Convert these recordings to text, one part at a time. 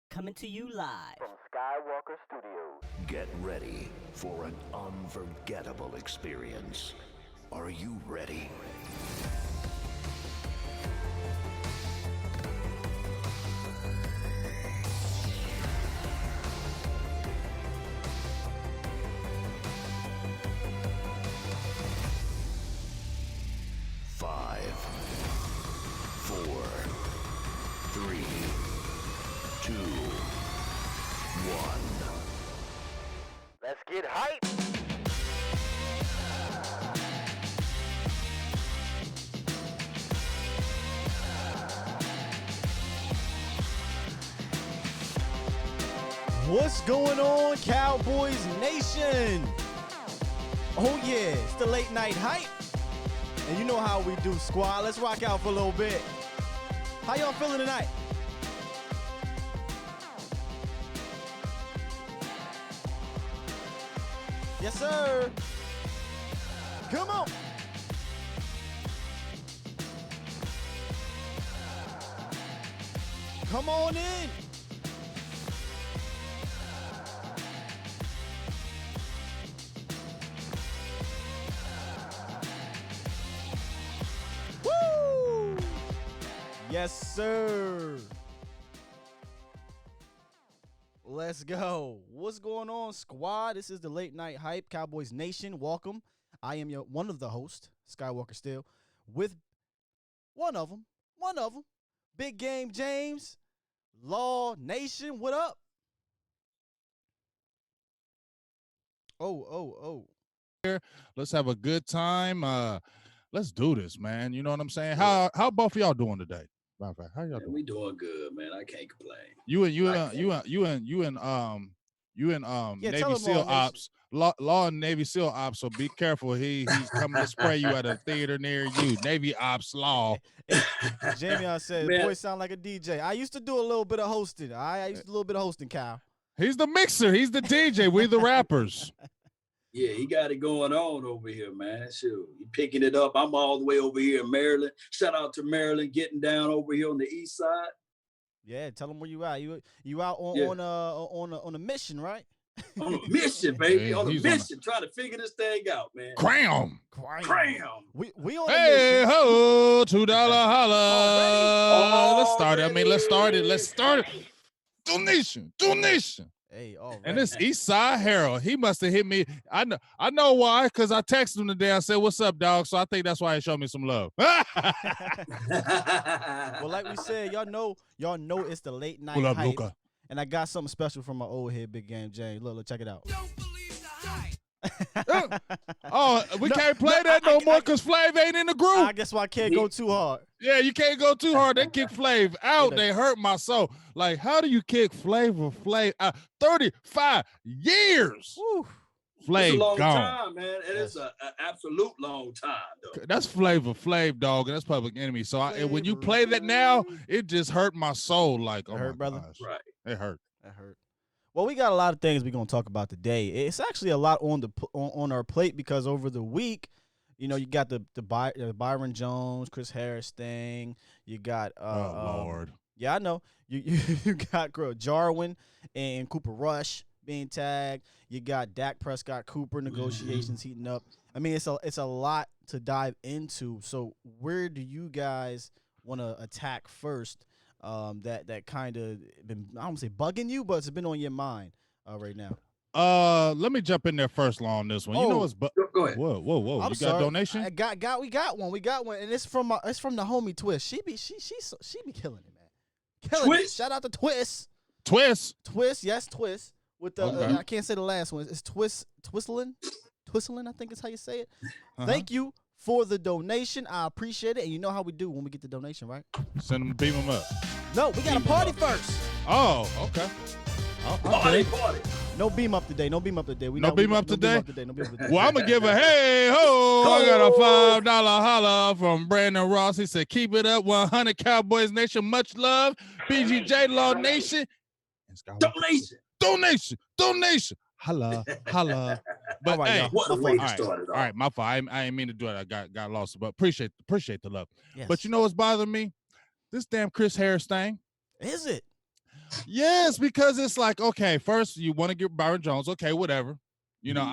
Coming to you live from Skywalker Studios. Get ready for an unforgettable experience. Are you ready? Five, four, three, two, one. Let's get hyped. What's going on, Cowboys Nation? Oh yeah, it's the late night hype. And you know how we do, squad. Let's rock out for a little bit. How y'all feeling tonight? Yes, sir. Come on. Come on in. Woo! Yes, sir. Let's go. What's going on, squad? This is the Late Night Hype, Cowboys Nation. Welcome. I am one of the hosts, Skywalker Still, with one of them, Big Game James, Law Nation. What up? Oh. Let's have a good time. Let's do this, man. You know what I'm saying? How both of y'all doing today? Matter of fact, how y'all doing? We doing good, man. I can't complain. You and You in Yeah, Navy tell 'em SEAL all, Nation. ops, law and Navy SEAL ops. So be careful. He's coming to spray you at a theater near you. Navy ops law. Jamie said, Man. "Boy, sound like a DJ." I used to do a little bit of hosting. I used to do a little bit of hosting, Kyle. He's the mixer. He's the DJ. We the rappers. Yeah, he got it going on over here, man. Shoot, he picking it up. I'm all the way over here in Maryland. Shout out to Maryland, getting down over here on the east side. Yeah, tell them where you at. You out on Yeah. on a mission, right? On a mission, baby. Yeah, on a he's mission, trying to figure this thing out, man. Cram. Cram. We on a Hey mission. ho, $2 holla. Let's start it. I mean, Already? let's start it. Donation. Hey, all right. And this East Side Harold, he must have hit me. I know why, because I texted him today. I said, "What's up, dog?" So I think that's why he showed me some love. Well, like we said, y'all know it's the late night Pull up, hype, Luca. and I got something special from my old head, Big Game James. Look, check it out. Don't believe the hype. Oh, we No, can't play no, that no more because Flav ain't in the group. I guess why I can't go too hard. Yeah, you can't go too hard. They kick Flav out. Yeah, They hurt my soul. Like, how do you kick Flav? 35 years. Woo. It's a Flav long gone. time, man. It is an absolute long time, though. That's Flav, dog, and that's Public Enemy. So and when you play that now, it just hurt my soul. Like, oh It hurt, my brother? gosh. Right. It hurt. That hurt. Well, we got a lot of things we're gonna talk about today. It's actually a lot on our plate because over the week, you know, you got the Byron Jones, Chris Harris thing. You got Oh Lord. yeah, I know. You got Jarwin and Cooper Rush being tagged. You got Dak Prescott Cooper negotiations heating up. I mean, it's a lot to dive into. So where do you guys want to attack first? That kind of been, I don't say bugging you, but it's been on your mind right now. Let me jump in there first, Law, on this one. You know what's Go ahead. Whoa. I'm You sorry. got a donation? We got one, and it's from the homie Twist. She be killing it, man. Killing it. Twist? Shout out to Twist. Twist. Yes, Twist. With the Okay. I can't say the last one. It's Twistlin, I think is how you say it. Uh-huh. Thank you for the donation. I appreciate it. And you know how we do when we get the donation, right? Send them, beam them up. No, we got a party first. Oh, okay. Party. No beam up today. No beam up today? No beam up today. Well, I'm gonna give a hey ho. I got a $5 holla from Brandon Ross. He said, "Keep it up, 100 Cowboys Nation. Much love, BGJ Law Nation." And donation. Holla. But All right, hey, y'all. What a My way fault. to start it all off. right, my fault. I didn't mean to do it. I got lost, but appreciate the love. Yes. But you know what's bothering me? This damn Chris Harris thing. Is it? Yes, because it's like, okay, first you want to get Byron Jones, okay, whatever. You know,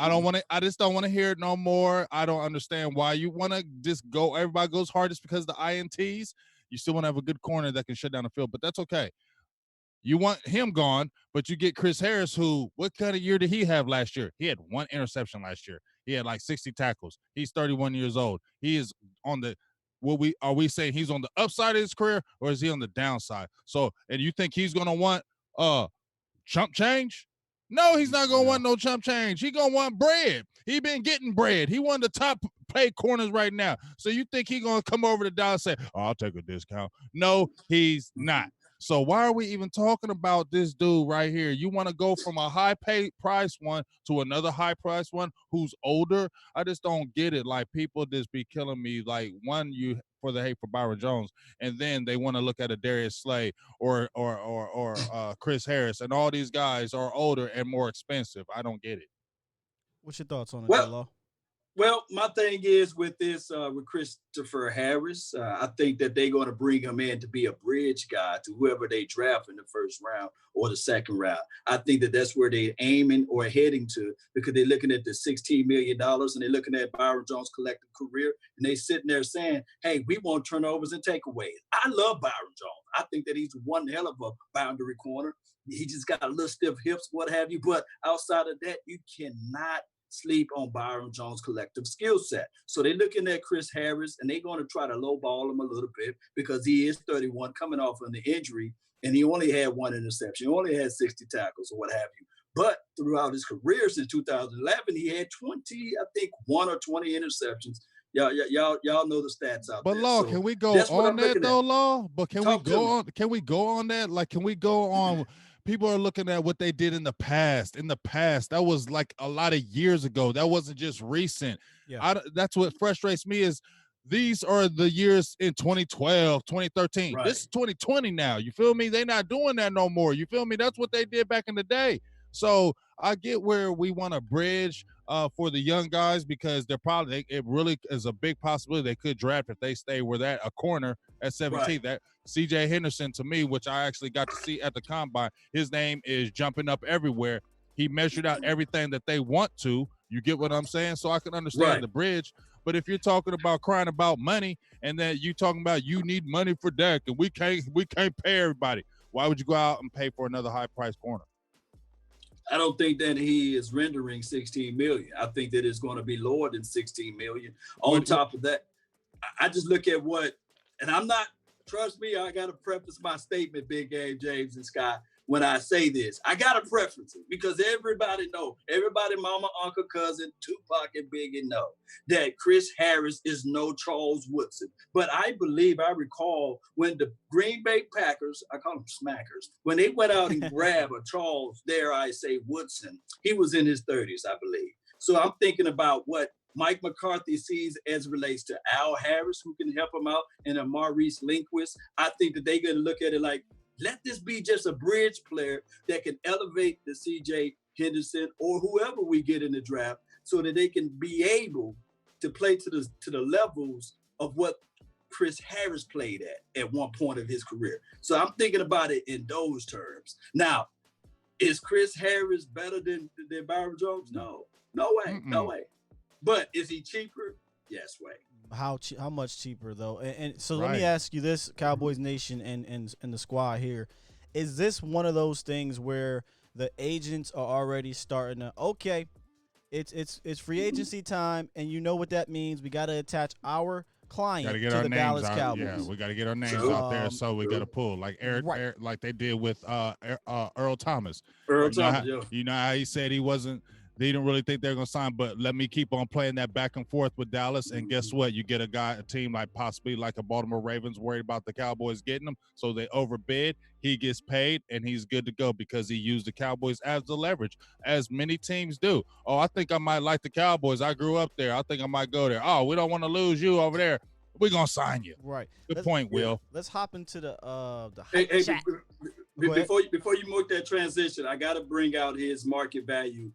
I just don't want to hear it no more. I don't understand why you want to just go, everybody goes hardest because of the INTs. You still want to have a good corner that can shut down the field, but that's okay. You want him gone, but you get Chris Harris, who, what kind of year did he have last year? He had 1 interception last year. He had like 60 tackles. He's 31 years old. He is on the, are we saying he's on the upside of his career or is he on the downside? So, and you think he's going to want chump change? No, he's not going to want no chump change. He going to want bread. He been getting bread. He one of the top paid corners right now. So you think he going to come over to Dallas and say, "Oh, I'll take a discount"? No, he's not. So why are we even talking about this dude right here? You want to go from a high paid price one to another high price one who's older? I just don't get it. Like, people just be killing me. Like, one, you for the hate for Byron Jones, and then they want to look at a Darius Slay or Chris Harris, and all these guys are older and more expensive. I don't get it. What's your thoughts on it, Well, Law? Well, my thing is with this, with Christopher Harris, I think that they're going to bring him in to be a bridge guy to whoever they draft in the first round or the second round. I think that that's where they're aiming or heading to, because they're looking at the $16 million and they're looking at Byron Jones' collective career, and they sitting there saying, "Hey, we want turnovers and takeaways." I love Byron Jones. I think that he's one hell of a boundary corner. He just got a little stiff hips, what have you. But outside of that, you cannot sleep on Byron Jones' collective skill set. So they're looking at Chris Harris, and they're going to try to lowball him a little bit because he is 31, coming off an injury, and he only had 1 interception. He only had 60 tackles or what have you. But throughout his career since 2011, he had 20, I think, 1 or 20 interceptions. Y'all know the stats out But there. Law, So can we go that's what on I'm that looking though, at. Law? But can Talk we to go me. on? Can we go on that? Like, can we go on people are looking at what they did in the past. In the past, that was like a lot of years ago. That wasn't just recent. Yeah. That's what frustrates me is these are the years in 2012, 2013. Right. This is 2020 now. You feel me? They're not doing that no more. You feel me? That's what they did back in the day. So I get where we want to bridge for the young guys because they're probably it really is a big possibility they could draft if they stay where that a corner at 17. Right. That CJ Henderson to me, which I actually got to see at the combine, his name is jumping up everywhere. He measured out everything that they want to. You get what I'm saying? So I can understand the bridge. But if you're talking about crying about money and then you talking about you need money for Dak and we can't pay everybody, why would you go out and pay for another high price corner? I don't think that he is rendering $16 million. I think that it's going to be lower than $16 million. On top of that, I just look at what, and I'm not, trust me, I got to preface my statement, Big Game James and Scott, when I say this. I got to preface it because everybody know, everybody, mama, uncle, cousin, Tupac, and Biggie know that Chris Harris is no Charles Woodson. But I believe, I recall when the Green Bay Packers, I call them smackers, when they went out and grabbed a Charles, dare I say, Woodson, he was in his 30s, I believe. So I'm thinking about what Mike McCarthy sees as it relates to Al Harris, who can help him out, and a Maurice Linguist. I think that they're going to look at it like, let this be just a bridge player that can elevate the CJ Henderson or whoever we get in the draft so that they can be able to play to the levels of what Chris Harris played at one point of his career. So I'm thinking about it in those terms. Now, is Chris Harris better than Byron Jones? No way, no way. But is he cheaper? Yes, way. How much cheaper though? And so let me ask you this, Cowboys Nation and the squad here, is this one of those things where the agents are already starting to it's free agency time, and you know what that means? We got to attach our client to the Dallas Cowboys. Yeah, we got to get our names out there, so we got to pull like Eric, like they did with Earl Thomas. You know how he said he wasn't. They didn't really think they're going to sign, but let me keep on playing that back and forth with Dallas. And guess what? You get a team like possibly like a Baltimore Ravens worried about the Cowboys getting him. So they overbid. He gets paid and he's good to go because he used the Cowboys as the leverage, as many teams do. Oh, I think I might like the Cowboys. I grew up there. I think I might go there. Oh, we don't want to lose you over there. We're going to sign you. Right. Good point, Will. Let's hop into the chat. Before you make that transition, I got to bring out his market value.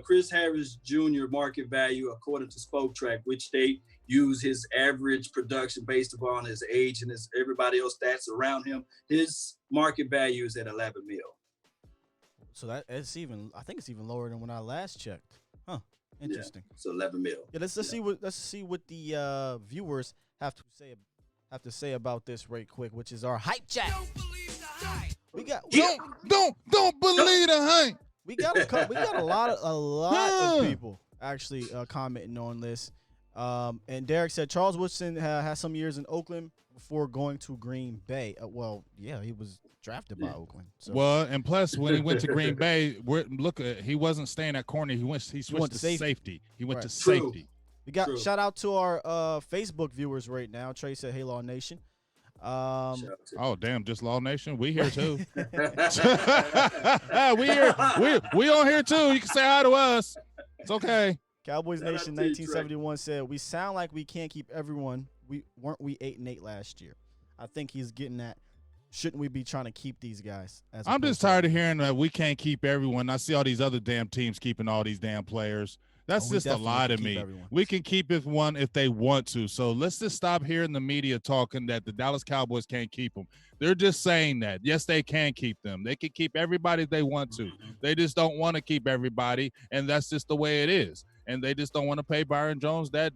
Chris Harris Jr. market value, according to Spoke Track, which they use his average production based upon his age and his everybody else stats around him. His market value is at 11 mil. So I think it's even lower than when I last checked. Huh. Interesting. Yeah, so 11 mil. Yeah, let's see what the viewers have to say about this right quick, which is our hype chat. Don't believe the hype. We got don't believe the hype. We got a lot of people actually commenting on this. And Derek said Charles Woodson has some years in Oakland before going to Green Bay. He was drafted by Oakland. So. Well, and plus when he went to Green Bay, he wasn't staying at corner. He switched to safety. He went to safety. We got shout out to our Facebook viewers right now. Trey said, "Hey, Law Nation." Oh damn! Just Law Nation, we here too. we here. We on here too. You can say hi to us. It's okay. Cowboys Nation 1971 said, "We sound like we can't keep everyone. Weren't we 8-8 last year?" I think he's getting at, shouldn't we be trying to keep these guys? I'm just tired of hearing that we can't keep everyone. I see all these other damn teams keeping all these damn players. That's just a lie to me. Everyone. We can keep one if they want to. So let's just stop hearing the media talking that the Dallas Cowboys can't keep them. They're just saying that. Yes, they can keep them. They can keep everybody they want to. They just don't want to keep everybody, and that's just the way it is. And they just don't want to pay Byron Jones that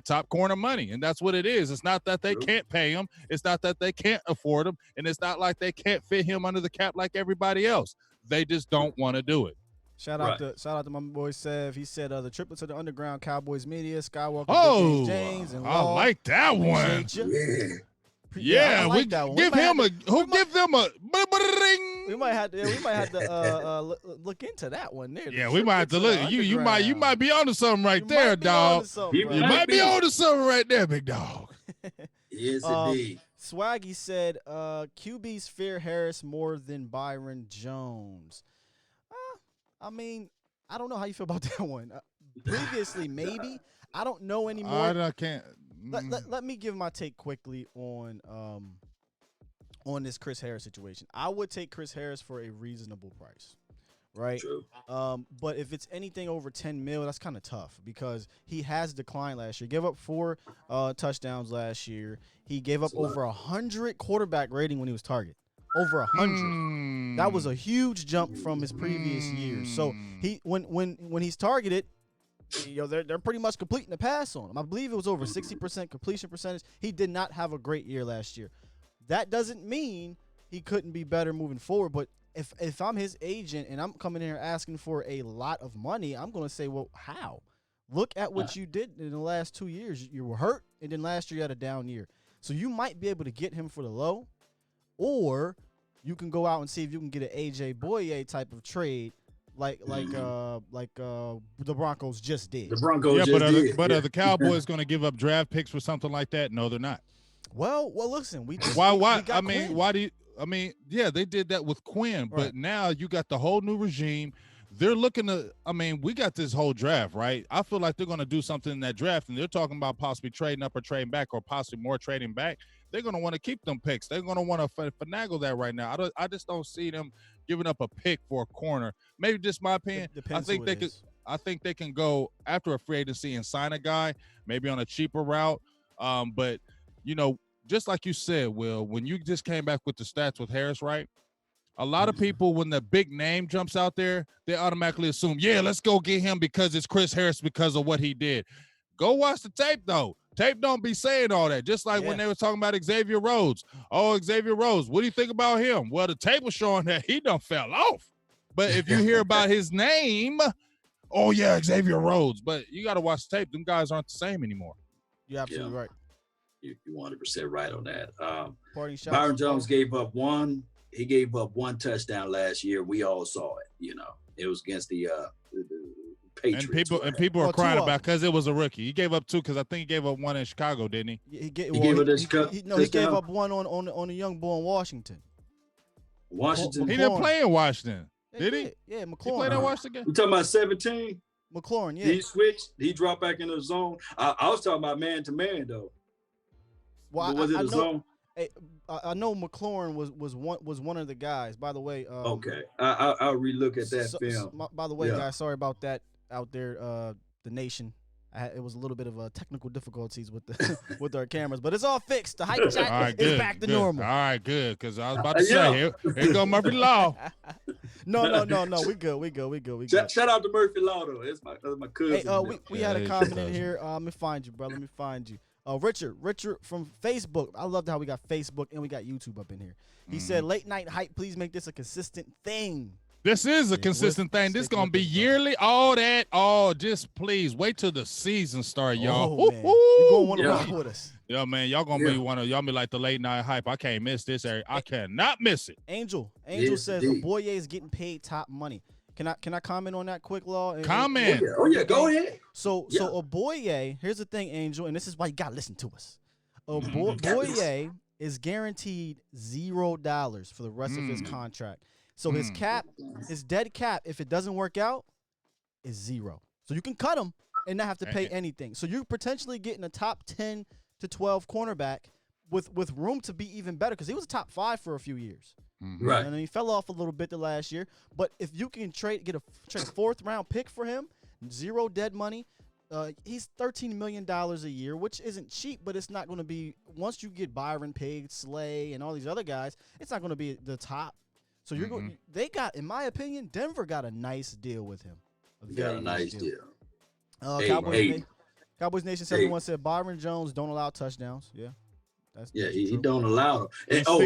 top corner money, and that's what it is. It's not that they can't pay him. It's not that they can't afford him, and it's not like they can't fit him under the cap like everybody else. They just don't want to do it. Shout out to my boy Sev. He said the triplets of the underground Cowboys media, Skywalker, James, and Law. I like that one. Yeah, I like that one. Give them a ring. We might have to look into that one there. Yeah, we might have to look. You might be onto something right there, dog. You might be onto something right there, big dog. Yes, indeed. Swaggy said, QBs fear Harris more than Byron Jones. I mean, I don't know how you feel about that one. Previously, maybe. I don't know anymore. I can't. Let me give my take quickly on this Chris Harris situation. I would take Chris Harris for a reasonable price, right? True. But if it's anything over 10 mil, that's kind of tough because he has declined last year. Gave up 4 touchdowns last year. He gave up over 100 quarterback rating when he was targeted. Over 100. That was a huge jump from his previous years. So he when he's targeted, they're pretty much completing the pass on him. I believe it was over 60% completion percentage. He did not have a great year last year. That doesn't mean he couldn't be better moving forward, but if I'm his agent and I'm coming here asking for a lot of money, I'm going to say, well, how? Look at what you did in the last 2 years. You were hurt, and then last year you had a down year. So you might be able to get him for the low, or you can go out and see if you can get an A.J. Boye type of trade like the Broncos just did. The Broncos are the Cowboys going to give up draft picks for something like that? No, they're not. Well, listen, why? I mean, why do you? I mean, yeah, they did that with Quinn, but now you got the whole new regime. They're looking to. I mean, we got this whole draft, right? I feel like they're going to do something in that draft, and they're talking about possibly trading up or trading back, or possibly more trading back. They're going to want to keep them picks. They're going to want to finagle that right now. I just don't see them giving up a pick for a corner. Maybe just my opinion. I think they could. I think they can go after a free agency and sign a guy, maybe on a cheaper route. But just like you said, Will, when you just came back with the stats with Harris, right? A lot of people, when the big name jumps out there, they automatically assume, yeah, let's go get him because it's Chris Harris because of what he did. Go watch the tape, though. Tape don't be saying all that. Just like when they were talking about Xavier Rhodes. Oh, Xavier Rhodes, what do you think about him? Well, the tape was showing that he done fell off. But if you hear about his name, oh, yeah, Xavier Rhodes. But you got to watch the tape. Them guys aren't the same anymore. You're absolutely right. You're 100% right on that. Byron Jones gave up one. He gave up 1 touchdown last year. We all saw it. It was against the Patriots. And people are crying about because it was a rookie. He gave up 2 because I think he gave up 1 in Chicago, didn't he? He gave up 1 on a young boy in Washington. Washington. He didn't play in Washington, did he? Yeah, McLaurin. He played in Washington. You talking about 17? McLaurin, yeah. He switched. He dropped back in the zone. I was talking about man to man though. Well, was it a zone? I know McLaurin was one of the guys. By the way, okay, I'll relook at that film. By the way, guys, sorry about that out there. The nation, it was a little bit of technical difficulties with the with our cameras, but it's all fixed. The hype chat is back to normal. All right, good. Because I was about to say, here go Murphy Law. No, we good. Shout out to Murphy Law though. That's my cousin. Hey, we had a comment in here. Let me find you, brother. Let me find you. Richard from Facebook. I loved how we got Facebook and we got YouTube up in here. He said, late night hype, please make this a consistent thing. This is a consistent thing. This is going to be yearly, just please wait till the season start, y'all. Oh, man. You're going to want to rock with us. Yeah, man, y'all going to y'all be like the late night hype. I can't miss this area. I cannot miss it. Angel says, Boye is getting paid top money. Can I comment on that quick, Law? Comment. Oh yeah, go ahead. So Boye, here's the thing, Angel, and this is why you gotta listen to us. Boye is guaranteed $0 for the rest of his contract. So his dead cap, if it doesn't work out, is 0. So you can cut him and not have to pay anything. So you're potentially getting a top 10 to 12 cornerback with room to be even better because he was a top 5 for a few years. Right. And he fell off a little bit the last year. But if you can trade a 4th round pick for him, 0 dead money, he's $13 million a year, which isn't cheap, but it's not going to be, once you get Byron paid, Slay, and all these other guys, it's not going to be the top. So you're going. They got, in my opinion, Denver got a nice deal with him. Got a nice deal. Cowboys Nation 71 said Byron Jones don't allow touchdowns. Yeah. He don't allow them.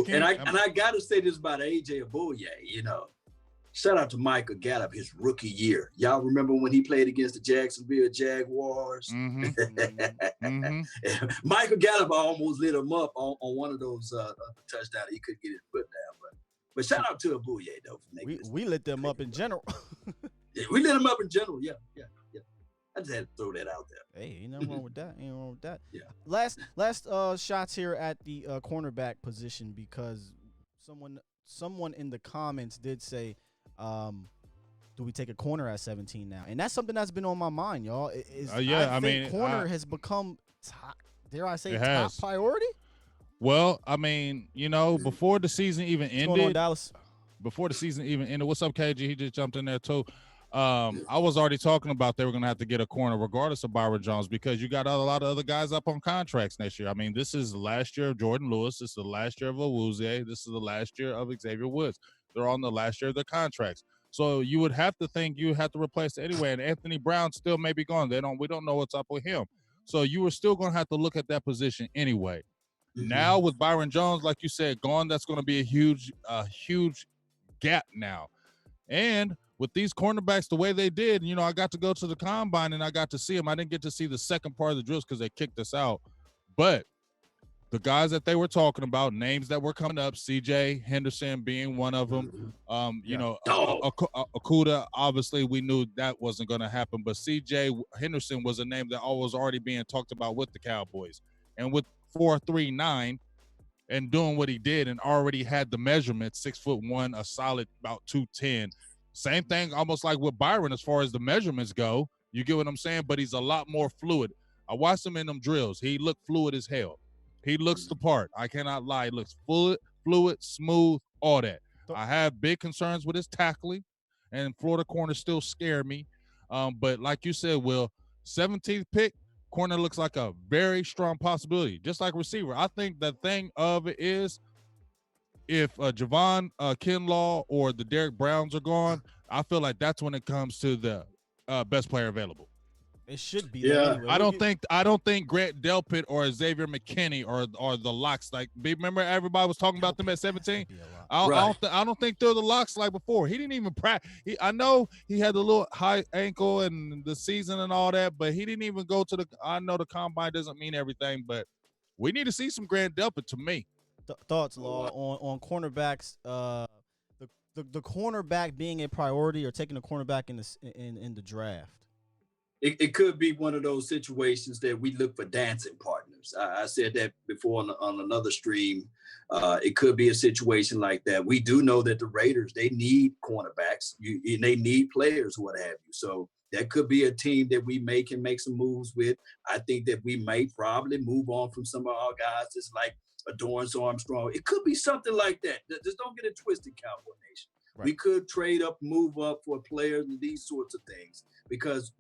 And I gotta say this about AJ Boye, Shout out to Michael Gallup, his rookie year. Y'all remember when he played against the Jacksonville Jaguars? Michael Gallup almost lit him up on one of those touchdowns. He couldn't get his foot down, but shout out to Boye though. We lit them up in general. We lit him up in general. Yeah. I just had to throw that out there. Hey, ain't nothing wrong with that. Ain't wrong with that. Yeah. Last shots here at the cornerback position, because someone in the comments did say, do we take a corner at 17 now? And that's something that's been on my mind, y'all. I think corner has become top, dare I say, top priority. Well, I mean, before the season even ended. What's going on, Dallas? Before the season even ended, what's up, KG? He just jumped in there too. I was already talking about they were going to have to get a corner regardless of Byron Jones, because you got a lot of other guys up on contracts next year. I mean, this is the last year of Jordan Lewis. This is the last year of Awuzie. This is the last year of Xavier Woods. They're on the last year of their contracts. So you would have to think you have to replace it anyway. And Anthony Brown still may be gone. We don't know what's up with him. So you were still going to have to look at that position anyway. Mm-hmm. Now with Byron Jones, like you said, gone, that's going to be a huge gap now. And with these cornerbacks, the way they did, I got to go to the combine and I got to see them. I didn't get to see the second part of the drills because they kicked us out. But the guys that they were talking about, names that were coming up, C.J. Henderson being one of them. Okuda, obviously we knew that wasn't going to happen. But C.J. Henderson was a name that was already being talked about with the Cowboys. And with 4'3", and doing what he did and already had the measurements, 6'1", a solid about 210. Same thing almost like with Byron as far as the measurements go. You get what I'm saying? But he's a lot more fluid. I watched him in them drills. He looked fluid as hell. He looks the part. I cannot lie. He looks fluid, smooth, all that. I have big concerns with his tackling, and Florida corners still scare me. But like you said, Will, 17th pick, corner looks like a very strong possibility, just like receiver. I think the thing of it is, if Javon Kinlaw or the Derek Browns are gone, I feel like that's when it comes to the best player available. It should be. Yeah, anyway. I don't think Grant Delpit or Xavier McKinney or the locks. Like, remember everybody was talking about them at 17. I don't think they're the locks like before. He didn't even practice. I know he had the little high ankle and the season and all that, but he didn't even go to the. I know the combine doesn't mean everything, but we need to see some Grant Delpit to me. Thoughts, Law, on cornerbacks. The cornerback being a priority or taking a cornerback in the draft. It could be one of those situations that we look for dancing partners. I said that before on another stream. It could be a situation like that. We do know that the Raiders, they need cornerbacks. They need players, what have you. So that could be a team that we can make some moves with. I think that we may probably move on from some of our guys, just like a Dorrance Armstrong. It could be something like that. Just don't get it twisted, Cowboy Nation. Right. We could trade up, move up for players and these sorts of things, because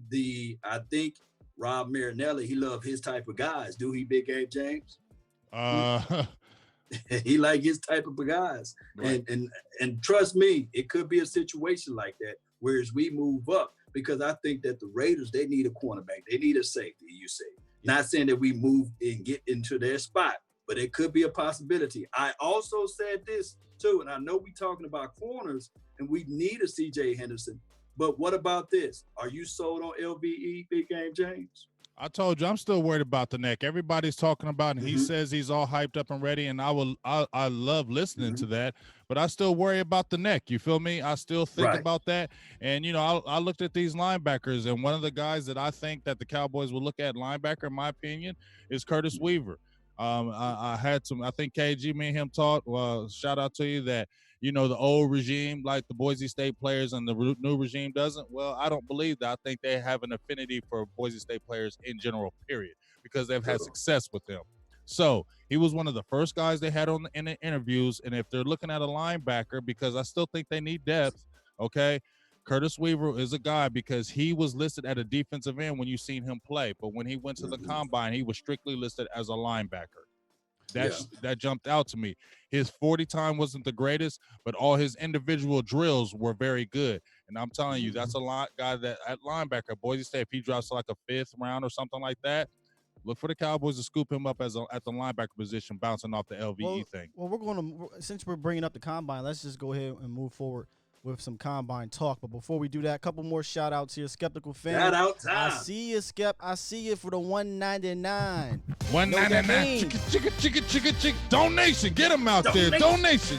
I think Rob Marinelli, he loved his type of guys. Do he, Big Game James? He like his type of guys. Right. And trust me, it could be a situation like that, whereas we move up, because I think that the Raiders, they need a cornerback. They need a safety, you say. Not saying that we move and get into their spot, but it could be a possibility. I also said this too, and I know we're talking about corners and we need a C.J. Henderson, but what about this? Are you sold on LVE, Big Game James? I told you I'm still worried about the neck. Everybody's talking about it. And he says he's all hyped up and ready, and I love listening to that, but I still worry about the neck. You feel me? I still think about that. And, I looked at these linebackers, and one of the guys that I think that the Cowboys will look at linebacker, in my opinion, is Curtis Weaver. I think KG, me and him talked. Well, shout out to you that, the old regime, like the Boise State players, and the new regime doesn't. Well, I don't believe that. I think they have an affinity for Boise State players in general, period, because they've had success with them. So he was one of the first guys they had in the interviews. And if they're looking at a linebacker, because I still think they need depth, okay, Curtis Weaver is a guy, because he was listed at a defensive end when you seen him play. But when he went to the combine, he was strictly listed as a linebacker. That jumped out to me. His 40 time wasn't the greatest, but all his individual drills were very good. And I'm telling you, that's a guy that at linebacker, Boise State, if he drops like a 5th round or something like that, look for the Cowboys to scoop him up at the linebacker position, bouncing off the LVE thing. Well, since we're bringing up the combine, let's just go ahead and move forward with some combine talk. But before we do that, a couple more shout outs here. Skeptical fan. Shout out time. I see you, Skep. I see you for the $1.99. $1.99. Chicka. Donation. Get them out there. Donation.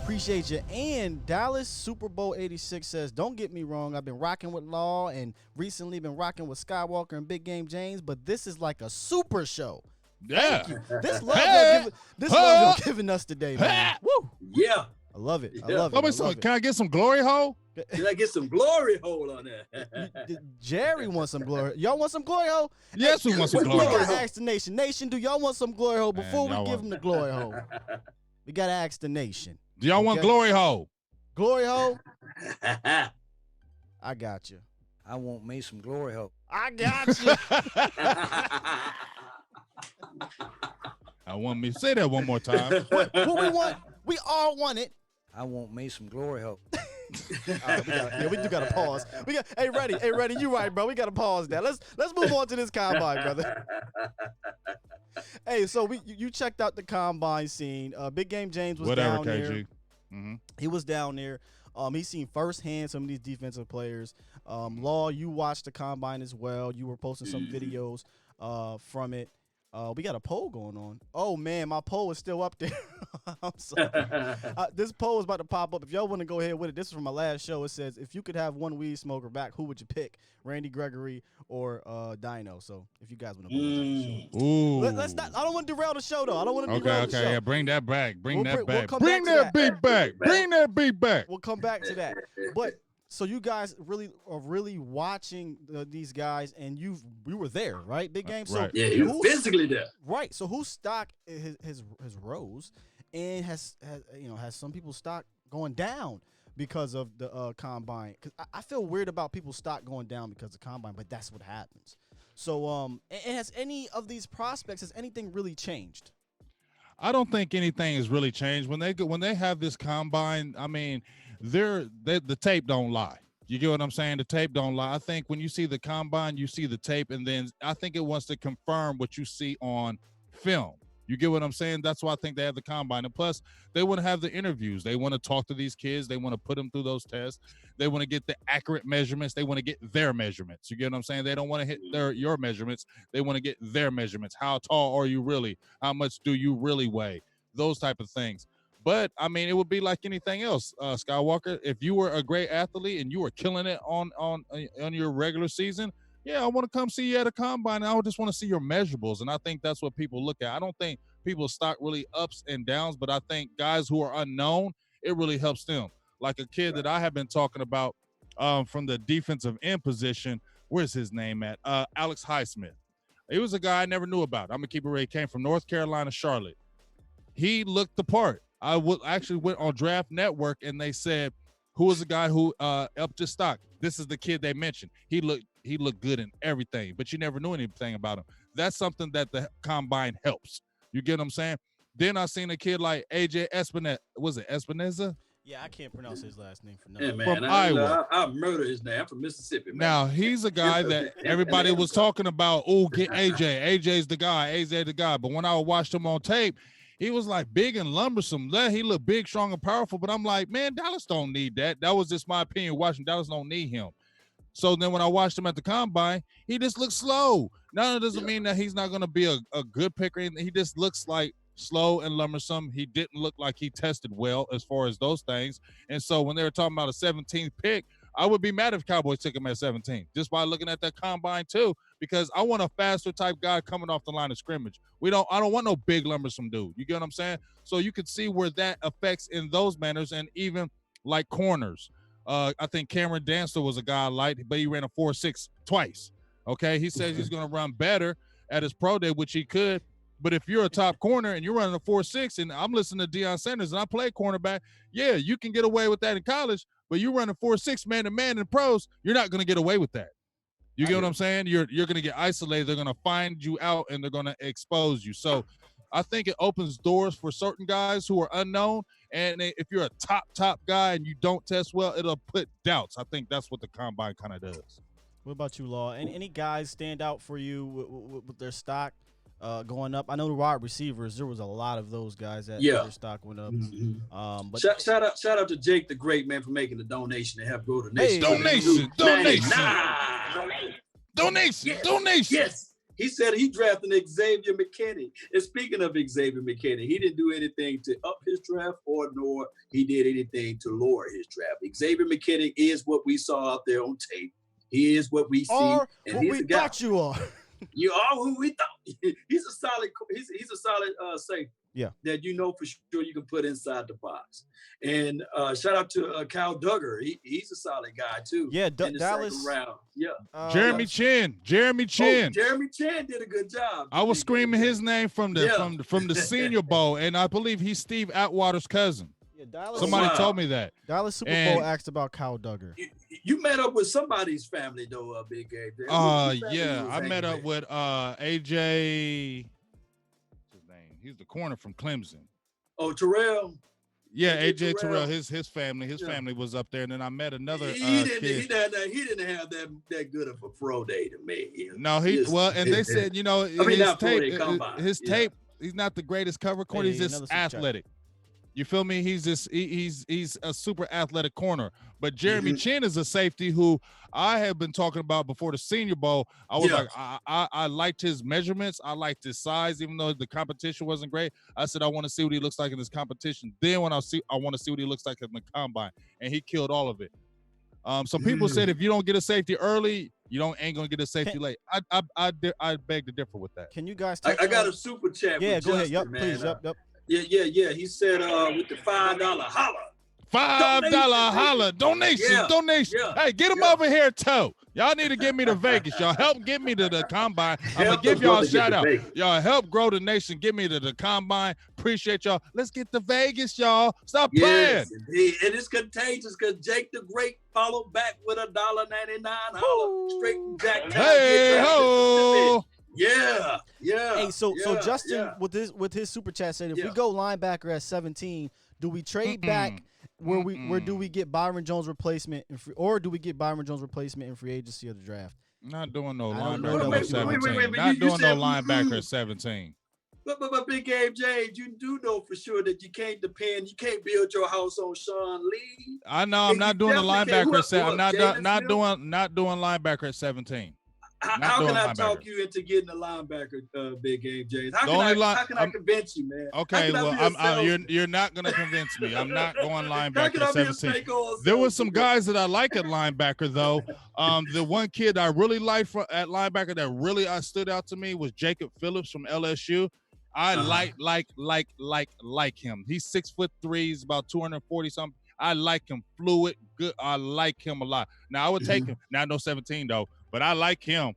Appreciate you. And Dallas Super Bowl 86 says, don't get me wrong, I've been rocking with Law and recently been rocking with Skywalker and Big Game James, but this is like a super show. Yeah. Thank you. This love y'all giving us today, man. Woo. Yeah. I love it. I Yeah. love it. I love it. Can I get some glory hole? Did I get some glory hole on that? Jerry wants some glory. Y'all want some glory hole? Yes, we want some We glory hole. gotta ask the nation. Nation, do y'all want some glory hole before Man, we give them the glory hole? We gotta ask the nation. Do y'all want Okay. glory hole? Glory hole? I got you. I want me some glory hole. I got you. I want me to say that one more time. What we want? We all want it. I want me some glory hole. All right, we do gotta pause. Hey, ready? You right, bro. We gotta pause that. Let's move on to this combine, brother. Hey, so you checked out the combine scene. Big Game James was down there. KG. Mm-hmm. He was down there. He's seen firsthand some of these defensive players. Law, you watched the combine as well. You were posting some videos from it. We got a poll going on. Oh, man, my poll is still up there. I'm sorry. This poll is about to pop up. If y'all want to go ahead with it, this is from my last show. It says, if you could have one weed smoker back, who would you pick? Randy Gregory or Dino? So if you guys want to vote on the show. Ooh. Let's not. I don't want to derail the show, though. I don't want to derail the show. Okay. Yeah, bring that back. Bring We'll that back. come Bring back to that beat back. Bring that beat back. We'll come back to that. But so you guys are really watching these guys, and you were there, right? Big Game. So Right. Yeah, he was physically there. right. So whose stock has rose, and has some people's stock going down because of the combine? Because I feel weird about people's stock going down because of combine, but that's what happens. So and has any of these prospects, has anything really changed? I don't think anything has really changed when they have this combine. I mean, the tape don't lie. You get what I'm saying? The tape don't lie. I think when you see the combine, you see the tape, and then I think it wants to confirm what you see on film. You get what I'm saying? That's why I think they have the combine. And plus, they want to have the interviews. They want to talk to these kids. They want to put them through those tests. They want to get the accurate measurements. They want to get their measurements. You get what I'm saying? They don't want to hit your measurements. They want to get their measurements. How tall are you really? How much do you really weigh? Those type of things. But, I mean, it would be like anything else, Skywalker. If you were a great athlete and you were killing it on your regular season, yeah, I want to come see you at a combine. I would just want to see your measurables, and I think that's what people look at. I don't think people's stock really ups and downs, but I think guys who are unknown, it really helps them. Like a kid that I have been talking about from the defensive end position, where's his name at? Alex Highsmith. He was a guy I never knew about. I'm going to keep it real. He came from North Carolina, Charlotte. He looked the part. I actually went on Draft Network, and they said, who was the guy who upped his stock? This is the kid they mentioned. He looked good in everything, but you never knew anything about him. That's something that the combine helps. You get what I'm saying? Then I seen a kid like AJ Espineza. Was it Espineza? Yeah, I can't pronounce his last name for Yeah, nothing. man. From Iowa. I murder his name. I'm from Mississippi, man. Now, he's a guy that everybody was talking about. Oh, get AJ. AJ's the guy. AJ's the guy. But when I watched him on tape, he was like big and lumbersome. He looked big, strong, and powerful. But I'm like, man, Dallas don't need that. That was just my opinion. Watching Dallas don't need him. So then when I watched him at the combine, he just looked slow. Now, it doesn't mean that he's not going to be a good picker. He just looks like slow and lumbersome. He didn't look like he tested well as far as those things. And so when they were talking about a 17th pick, I would be mad if Cowboys took him at 17, just by looking at that combine too, because I want a faster type guy coming off the line of scrimmage. I don't want no big lumbersome dude. You get what I'm saying? So you could see where that affects in those manners, and even like corners. I think Cameron Dancer was a guy I liked, but he ran a 4.6 twice. Okay, he says he's going to run better at his pro day, which he could. But if you're a top corner and you're running a 4.6, and I'm listening to Deion Sanders and I play cornerback, yeah, you can get away with that in college. But you run a 4.6 man-to-man in pros, you're not going to get away with that. You get what I'm saying? You're going to get isolated. They're going to find you out, and they're going to expose you. So I think it opens doors for certain guys who are unknown. And if you're a top guy and you don't test well, it'll put doubts. I think that's what the combine kind of does. What about you, Law? Any guys stand out for you with their stock going up? I know the wide receivers, there was a lot of those guys that their stock went up. Mm-hmm. But shout out to Jake the Great, man, for making the donation to help go to Nation. Donation. Yes. He said he drafted Xavier McKinney. And speaking of Xavier McKinney, he didn't do anything to up his draft nor he did anything to lower his draft. Xavier McKinney is what we saw out there on tape. He is what we see. Or and what he's we the guy. thought you are. You are who we thought. He's a solid safety. Yeah. That you know for sure you can put inside the box. And shout out to Kyle Duggar. He's a solid guy too. Yeah, in the Dallas. second round. Yeah. Jeremy Chin. Jeremy Chin. Jeremy Chin did a good job. I was screaming his name from the Senior Bowl, and I believe he's Steve Atwater's cousin. Yeah, Dallas. Somebody told me that. Dallas Super And- Bowl asked about Kyle Duggar. You met up with somebody's family though, Big Gabe. Yeah, I met up with AJ. What's his name? He's the corner from Clemson. Oh, Terrell. Yeah, AJ AJ Terrell. Terrell. His family was up there, and then I met another He didn't kid. have that good of a pro day to me. No, and they said, his not pro tape, day, combine. his Yeah. tape, he's not the greatest cover corner. He's just another super chat. athletic. You feel me? He's just he's a super athletic corner. But Jeremy Chin is a safety who I have been talking about before the Senior Bowl. I was like, I liked his measurements. I liked his size, even though the competition wasn't great. I said I want to see what he looks like in this competition. Then I want to see what he looks like in the combine, and he killed all of it. Some people said if you don't get a safety early, ain't gonna get a safety late. I beg to differ with that. Can you guys? I got a super chat. Yeah, with go ahead. Justin, Yep, man. please. Yep. Yeah. He said with the $5 holla. $5 holla donation. Yeah. Hey, get him over here, too. Y'all need to get me to Vegas. Y'all help get me to the combine. I'm gonna give y'all a shout out. Y'all help grow the nation. Get me to the combine. Appreciate y'all. Let's get to Vegas, y'all. Stop playing. Yes, indeed. And it's contagious because Jake the Great followed back with $1.99 holla straight from Jack. Hey ho. Yeah. Hey, so Justin with his super chat said if we go linebacker at 17, do we trade back where do we get Byron Jones replacement or do we get Byron Jones replacement in free agency of the draft? Not doing no I don't know linebacker that. at 17. Wait, Not you doing no said, linebacker at 17. But Big Gabe James, you do know for sure that you can't build your house on Sean Lee. I know I'm not doing the linebacker at 17. I'm not doing linebacker at 17. How can I talk you into getting a linebacker, Big Game James? How can I convince you, man? Okay, well, you're not going to convince me. I'm not going linebacker at 17. There were some guys that I like at linebacker, though. The one kid I really liked at linebacker that really stood out to me was Jacob Phillips from LSU. I like him. He's 6'3". He's about 240 something. I like him. Fluid, good. I like him a lot. Now I would take him. Now no 17 though, but I like him.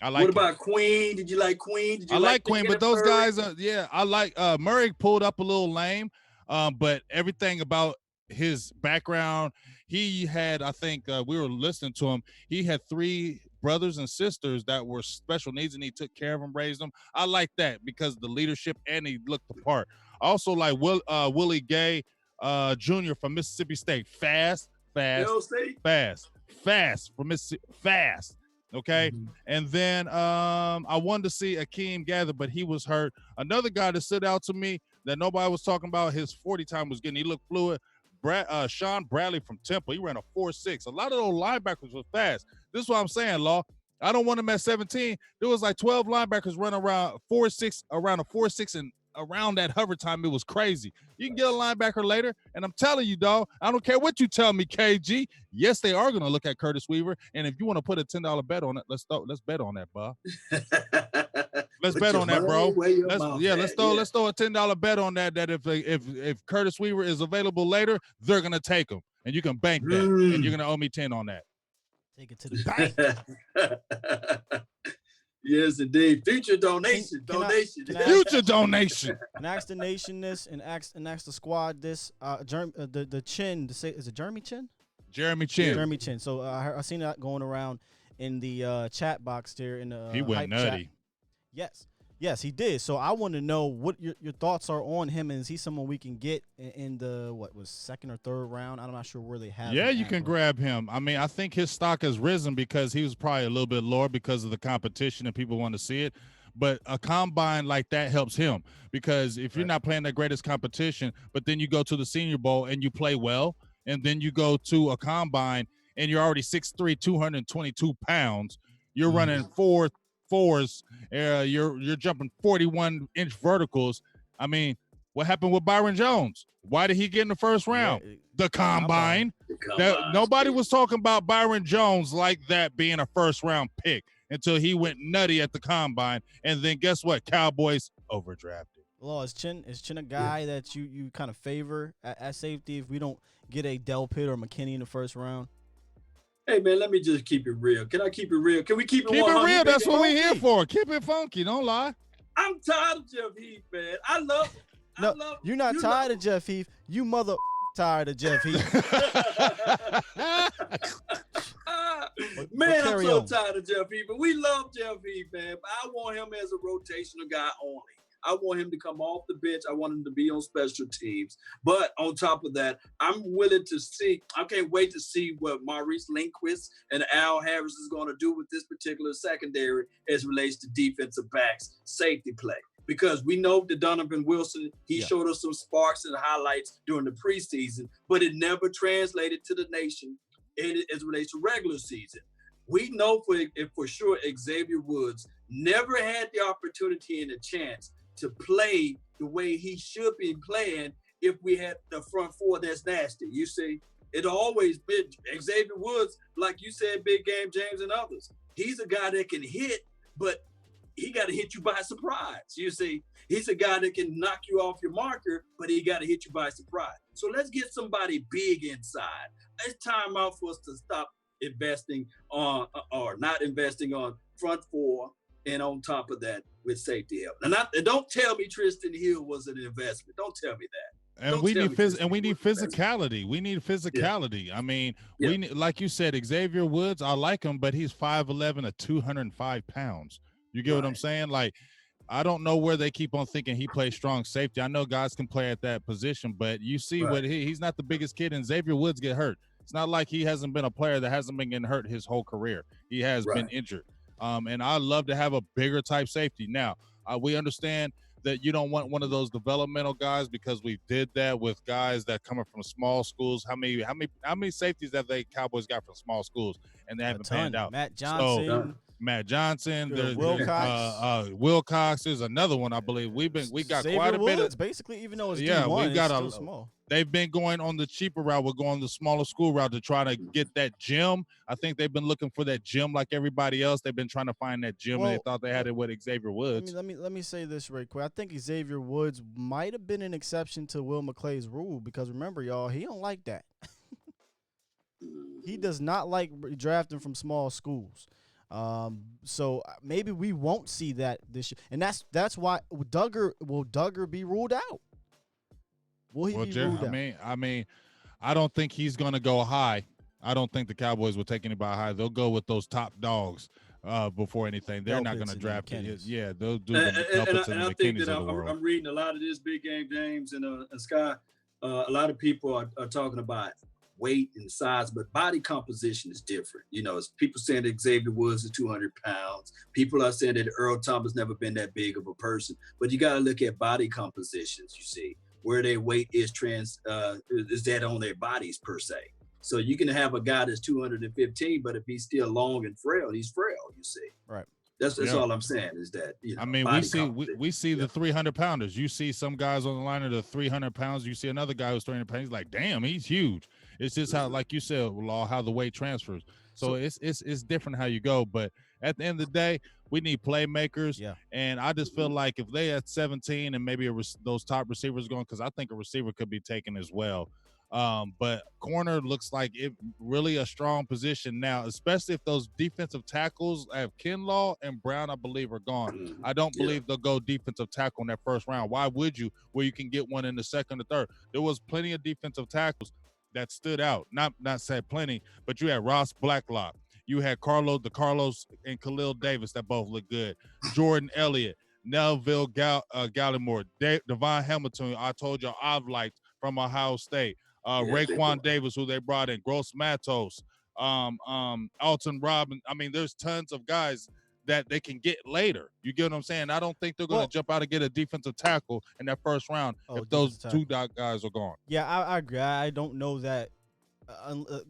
What about Queen? Did you like Queen? I like Queen, but those guys, I like Murray pulled up a little lame, but everything about his background, he had, I think we were listening to him. He had 3 brothers and sisters that were special needs, and he took care of them, raised them. I like that because of the leadership, and he looked the part. Also, like Willie Gay Jr. from Mississippi State, fast from Mississippi, fast. Okay, and then I wanted to see Akeem Gather, but he was hurt. Another guy that stood out to me that nobody was talking about, his 40 time was getting. He looked fluid. Sean Bradley from Temple, he ran a 4.6. A lot of those linebackers were fast. This is what I'm saying, Law. I don't want him at 17. There was like 12 linebackers running around 4.6, around a 4.6, and around that hover time, it was crazy. You can get a linebacker later, and I'm telling you, dog, I don't care what you tell me, KG. Yes, they are going to look at Curtis Weaver, and if you want to put a $10 bet on it, let's bet on that, Bob. Let's bet on that, bro. Let's throw a $10 bet on that. That if Curtis Weaver is available later, they're gonna take him, and you can bank that, and you're gonna owe me 10 on that. Take it to the bank. Yes, indeed. Future donation. Future donation. And ask the nation this, and ask the squad this. The Chin. Is it Jeremy Chin? Jeremy Chin. Jeremy Chin. So I seen that going around in the chat box there in the. He went nutty. Chat. Yes, he did. So I want to know what your thoughts are on him, and is he someone we can get in the second or third round? I'm not sure where they have. Yeah, you can grab him. I mean, I think his stock has risen because he was probably a little bit lower because of the competition and people want to see it. But a combine like that helps him because if you're not playing the greatest competition, but then you go to the Senior Bowl and you play well, and then you go to a combine and you're already 6'3", 222 pounds, you're running 4s, you're jumping 41-inch verticals. I mean, what happened with Byron Jones? Why did he get in the first round? The combine. Nobody was talking about Byron Jones like that being a first-round pick until he went nutty at the combine. And then guess what? Cowboys overdrafted. Law, is Chin a guy that you kind of favor at safety if we don't get a Delpit or McKinney in the first round? Hey, man, let me just keep it real. Can I keep it real? Can we keep it 100? Keep it real. That's what we're here for. Keep it funky. Don't lie. I'm tired of Jeff Heath, man. I love you're not tired of Jeff Heath. You mother tired of Jeff Heath. Man, I'm so tired of Jeff Heath. But we love Jeff Heath, man. But I want him as a rotational guy only. I want him to come off the bench. I want him to be on special teams. But on top of that, I'm willing to see. I can't wait to see what Maurice Lindquist and Al Harris is going to do with this particular secondary as it relates to defensive backs, safety play. Because we know that Donovan Wilson, he showed us some sparks and highlights during the preseason, but it never translated to the nation as it relates to regular season. We know for sure Xavier Woods never had the opportunity and the chance to play the way he should be playing if we had the front four that's nasty. You see, it always been Xavier Woods, like you said, Big Game James and others. He's a guy that can hit, but he got to hit you by surprise. You see, he's a guy that can knock you off your marker, but he got to hit you by surprise. So let's get somebody big inside. It's time out for us to stop investing on or not investing on front four, and on top of that with safety help. And don't tell me Tristan Hill was an investment. Don't tell me that. And we need physicality. We need physicality. Yeah. I mean, we need, like you said, Xavier Woods. I like him, but he's 5'11" at 205 pounds. You get what I'm saying? Like, I don't know where they keep on thinking he plays strong safety. I know guys can play at that position, but you see what he's not the biggest kid, and Xavier Woods get hurt. It's not like he hasn't been a player that hasn't been getting hurt his whole career. He has been injured. And I love to have a bigger type safety. Now, we understand that you don't want one of those developmental guys because we did that with guys that coming from small schools. How many safeties have they Cowboys got from small schools and they haven't panned out? Matt Johnson, Wilcox is another one, I believe. We got Xavier quite a bit of basically, even though it's D1, we've got it's still small. They've been going on the cheaper route. We're going the smaller school route to try to get that gym. I think they've been looking for that gym like everybody else. They've been trying to find that gym, and they thought they had it with Xavier Woods. Let me say this real quick. I think Xavier Woods might have been an exception to Will McClay's rule because remember, y'all, he don't like that. He does not like drafting from small schools. So maybe we won't see that this year, and that's why will Duggar be ruled out? Will he be ruled out? I mean, I don't think he's going to go high. I don't think the Cowboys will take anybody high. They'll go with those top dogs before anything. They're not going to draft it. Yeah, they'll do the Delpits and the McKinneys of the world. I'm reading a lot of this Big Game James and Sky. A lot of people are talking about weight and size, but body composition is different. You know, it's people saying that Xavier Woods is 200 pounds. People are saying that Earl Thomas never been that big of a person. But you got to look at body compositions, you see, where their weight is that on their bodies per se. So you can have a guy that's 215, but if he's still long and frail, he's frail, you see. Right. That's all I'm saying is that, you know, I mean, we see the 300 pounders. You see some guys on the line that are 300 pounds. You see another guy who's 300 pounds. He's like, damn, he's huge. It's just how, like you said, how the weight transfers. So it's different how you go. But at the end of the day, we need playmakers. Yeah. And I just feel like if they at 17 and maybe those top receivers going, because I think a receiver could be taken as well. But corner looks like it really a strong position now, especially if those defensive tackles have Kinlaw and Brown, I believe, are gone. I don't believe they'll go defensive tackle in that first round. Why would you? Where you can get one in the second or third. There was plenty of defensive tackles that stood out. Not said plenty, but you had Ross Blacklock. You had Carlos and Khalil Davis that both look good. Jordan Elliott, Nelville Gallimore, Devon Hamilton. I told you I've liked from Ohio State. Raekwon Davis, who they brought in, Gross Matos, Alton Robin. I mean, there's tons of guys that they can get later. You get what I'm saying? I don't think they're going to jump out and get a defensive tackle in that first round if those two guys are gone. Yeah, I agree. I don't know that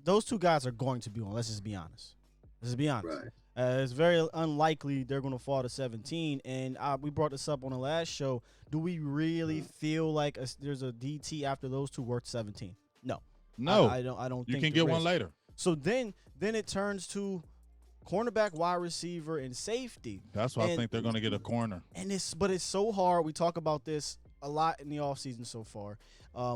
those two guys are going to be on. Let's just be honest. Right. It's very unlikely they're going to fall to 17. And we brought this up on the last show. Do we really feel like there's a DT after those two worth 17? No. No. I don't You think can there get one is. later. So then it turns to cornerback, wide receiver, and safety. That's why I think they're going to get a corner. But it's so hard. We talk about this a lot in the offseason so far.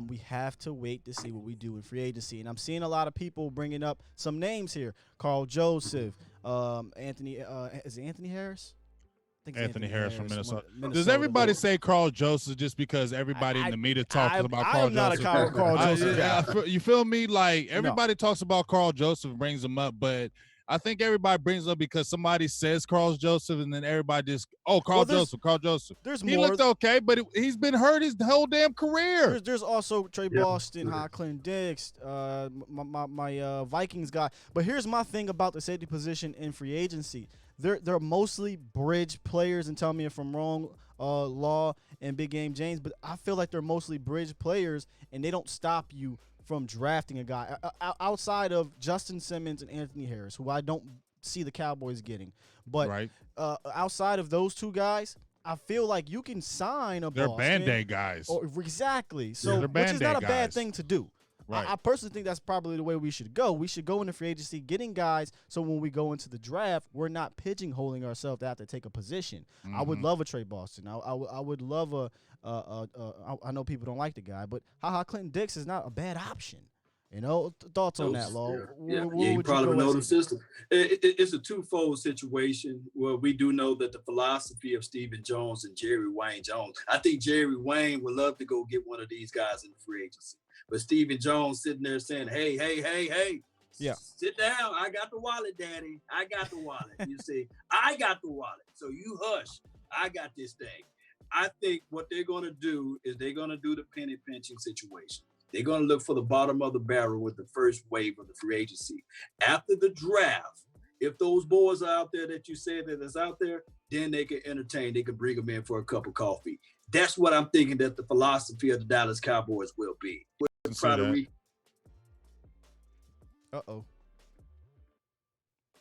We have to wait to see what we do in free agency. And I'm seeing a lot of people bringing up some names here. Carl Joseph, Anthony, is it Anthony Harris? I think it's Anthony Harris from Minnesota. Does Minnesota. everybody say Carl Joseph just because everybody in the media talks about Carl I'm not Joseph? a Carl Joseph guy. You feel me? Like, everybody talks about Carl Joseph, brings him up, but I think everybody brings up because somebody says Carl Joseph, and then everybody just, Carl Joseph. There's he more. looked okay, but he's been hurt his whole damn career. There's also Trey Boston, Clint Dix, my Vikings guy. But here's my thing about the safety position in free agency. They're mostly bridge players, and tell me if I'm wrong, Law and Big Game James, but I feel like they're mostly bridge players, and they don't stop you from drafting a guy outside of Justin Simmons and Anthony Harris, who I don't see the Cowboys getting. But outside of those two guys, I feel like you can sign a They're Boston. Band-Aid guys. Exactly. So, they're which is not a Band-Aid bad guys. thing to do. Right. I personally think that's probably the way we should go. We should go into free agency getting guys so when we go into the draft, we're not pigeonholing ourselves to have to take a position. Mm-hmm. I would love a Trey Boston. I would love I know people don't like the guy, but Clinton Dix is not a bad option. You know, thoughts on that, Law? You probably know the system. It's a twofold situation where we do know that the philosophy of Stephen Jones and Jerry Wayne Jones. I think Jerry Wayne would love to go get one of these guys in the free agency. But Stephen Jones sitting there saying, hey, sit down. I got the wallet, Daddy. I got the wallet. You see, I got the wallet. So you hush. I got this thing. I think what they're going to do is they're going to do the penny pinching situation. They're going to look for the bottom of the barrel with the first wave of the free agency. After the draft, if those boys are out there that you said that is out there, then they can entertain. They can bring them in for a cup of coffee. That's what I'm thinking that the philosophy of the Dallas Cowboys will be. Uh-oh.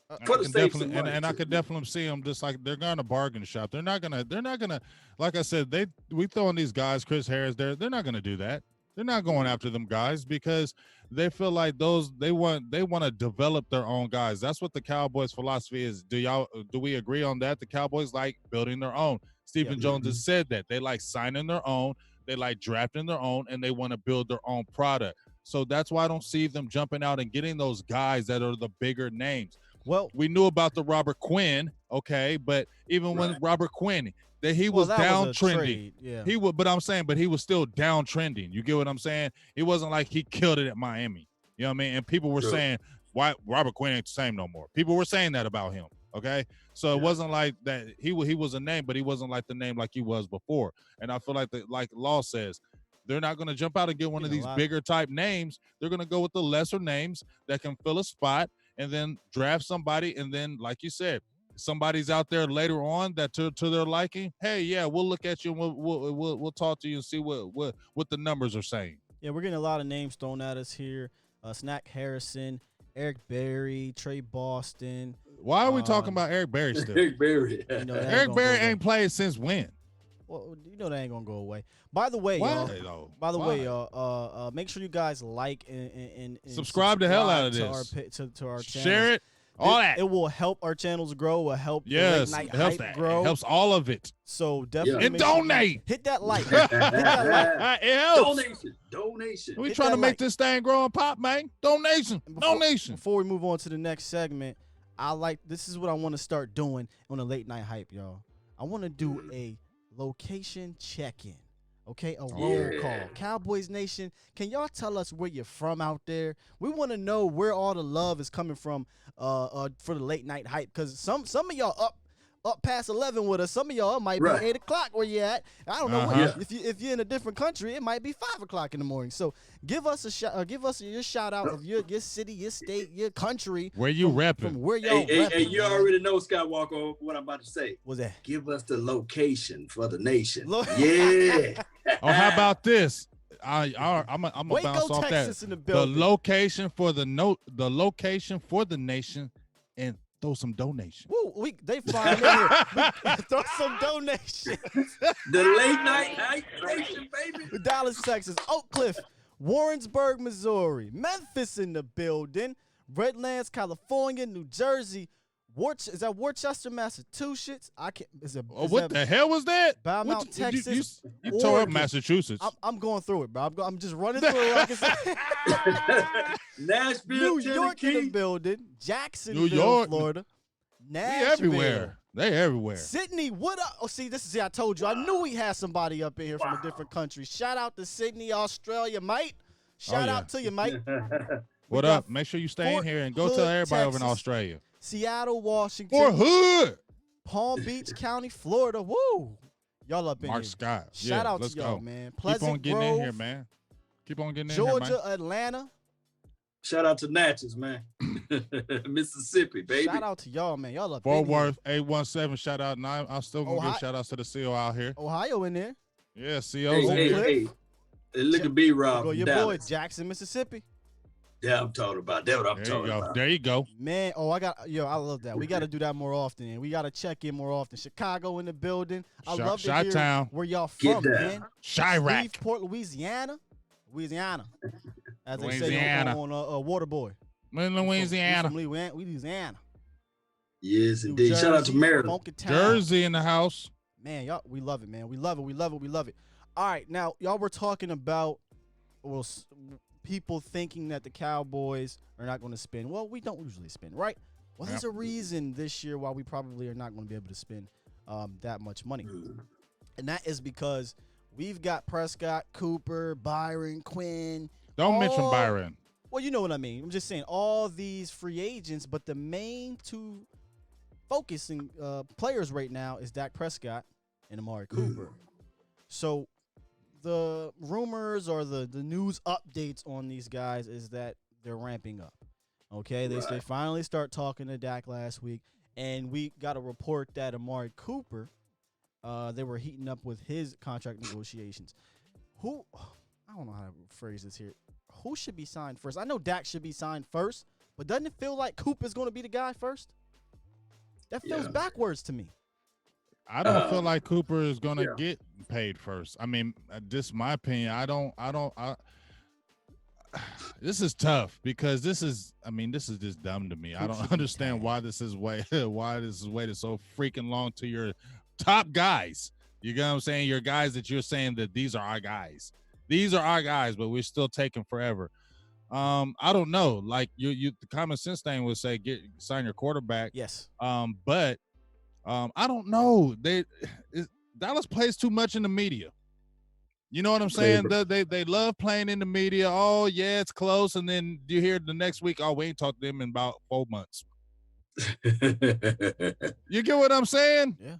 I could definitely see them just like they're going to bargain shop. They're not gonna, like I said, we throwing these guys, Chris Harris, they're not gonna do that. They're not going after them guys because they feel like they want to develop their own guys. That's what the Cowboys' philosophy is. Do we agree on that? The Cowboys like building their own. Stephen Jones has said that they like signing their own, they like drafting their own, and they want to build their own product. So that's why I don't see them jumping out and getting those guys that are the bigger names. Well, we knew about the Robert Quinn, okay, but even when Robert Quinn, he was downtrending. But I'm saying, he was still downtrending. You get what I'm saying? It wasn't like he killed it at Miami. You know what I mean? And people were saying, why Robert Quinn ain't the same no more. People were saying that about him. Okay. So it wasn't like that. He was a name, but he wasn't like the name like he was before. And I feel like Law says, they're not going to jump out and get one of these bigger type names. They're going to go with the lesser names that can fill a spot and then draft somebody. And then, like you said, somebody's out there later on that to their liking. Hey, yeah, we'll look at you and we'll talk to you and see what the numbers are saying. Yeah, we're getting a lot of names thrown at us here. Snack Harrison, Eric Berry, Trey Boston. Why are we talking about Eric Berry still? Eric Berry. Eric Berry ain't played since when? Well, you know that ain't gonna go away. By the way, y'all. Make sure you guys like and subscribe the hell out of this to our channel. Share it. All that. It will help our channels grow. Will help the late night hype grow. It helps all of it. So definitely and donate. Hit that like. Hit that like. It helps. Donation. We trying to make this thing grow and pop, man. Donation. Before we move on to the next segment, this is what I want to start doing on the late night hype, y'all. I want to do a location check-in. Okay, a roll call. Cowboys Nation, can y'all tell us where you're from out there? We want to know where all the love is coming from for the late night hype, because some of y'all up past 11 with us. Some of y'all might be 8 o'clock where you at. I don't know if you're in a different country, it might be 5 o'clock in the morning. So give us your shout out of your city, your state, your country. Where you repping? From where y'all repping. Hey, you already know, Skywalker, what I'm about to say. What's that? Give us the location for the nation. Yeah. How about this? I'm gonna bounce off Texas that. In the building. The location for the location for the nation in throw some donations. Woo, they flying in here. Throw some donations. The late night hype station, baby. Dallas, Texas, Oak Cliff, Warrensburg, Missouri, Memphis in the building, Redlands, California, New Jersey. Is that Worcester, Massachusetts? I can't. What the hell was that? Bournemouth, Texas. You tore up Oregon. Massachusetts. I'm going through it, bro. I'm just running through it. Like I said. Nashville, New York in the Tennessee. building, Jacksonville, New York. Florida, They Nashville, everywhere. They everywhere. Sydney. What up? Oh, see, I told you. I knew we had somebody up in here from a different country. Shout out to Sydney, Australia, mate. Shout out to you, mate. What got up? Make sure you stay in Fort here and go Hood, tell everybody over in Texas. Australia. Seattle, Washington, For Hood. Palm Beach County, Florida. Woo! Y'all up in Mark here. Scott. Shout out let's to y'all, go. man. Keep Pleasant on getting Grove, in here, man. Keep on getting in Georgia, here, man. Atlanta. Shout out to Natchez, man. Mississippi, baby. Shout out to y'all, man. Y'all up Fort in here. Worth, 817, shout out. And I'm still going to give shout outs to the CO out here. Ohio in there. Yeah, CO's Hey, in hey, here. hey. Hey, look at B-Rob Go from your boy, Dallas. Jackson, Mississippi. Yeah, I'm talking about. That's what I'm There you talking go. about. There you go. Man, I love that. We got to do that more often, and we got to check in more often. Chicago in the building. I love to hear Chi-town. where y'all Get from, down. man. Chirac. Shreveport, Louisiana, as they Louisiana. say on Waterboy. In Louisiana. We from Louisiana. Yes, New indeed. Shout out to Jersey, Maryland. Funky Town. Jersey in the house. Man, y'all, we love it, man. We love it. We love it. We love it. All right, now y'all were talking about people thinking that the Cowboys are not going to spend. Well, we don't usually spend, right? Well, there's a reason this year why we probably are not going to be able to spend that much money, and that is because we've got Prescott, Cooper, Byron, Quinn. Don't mention Byron. Well, you know what I mean. I'm just saying all these free agents, but the main two focusing players right now is Dak Prescott and Amari Cooper. So the rumors or the news updates on these guys is that they're ramping up. Okay, they finally start talking to Dak last week, and we got a report that Amari Cooper, they were heating up with his contract negotiations. I don't know how to phrase this here. Who should be signed first? I know Dak should be signed first, but doesn't it feel like Cooper's going to be the guy first? That feels backwards to me. I don't feel like Cooper is going to get paid first. I mean, just my opinion. This is tough because this is just dumb to me. I don't understand why this is waited so freaking long to your top guys. You get what I'm saying? Your guys that you're saying that these are our guys. These are our guys, but we're still taking forever. I don't know. Like the common sense thing would say sign your quarterback. Yes. But I don't know. Dallas plays too much in the media. You know what I'm saying? They love playing in the media. Oh yeah, it's close, and then you hear the next week, oh, we ain't talked to them in about 4 months. You get what I'm saying? Yeah.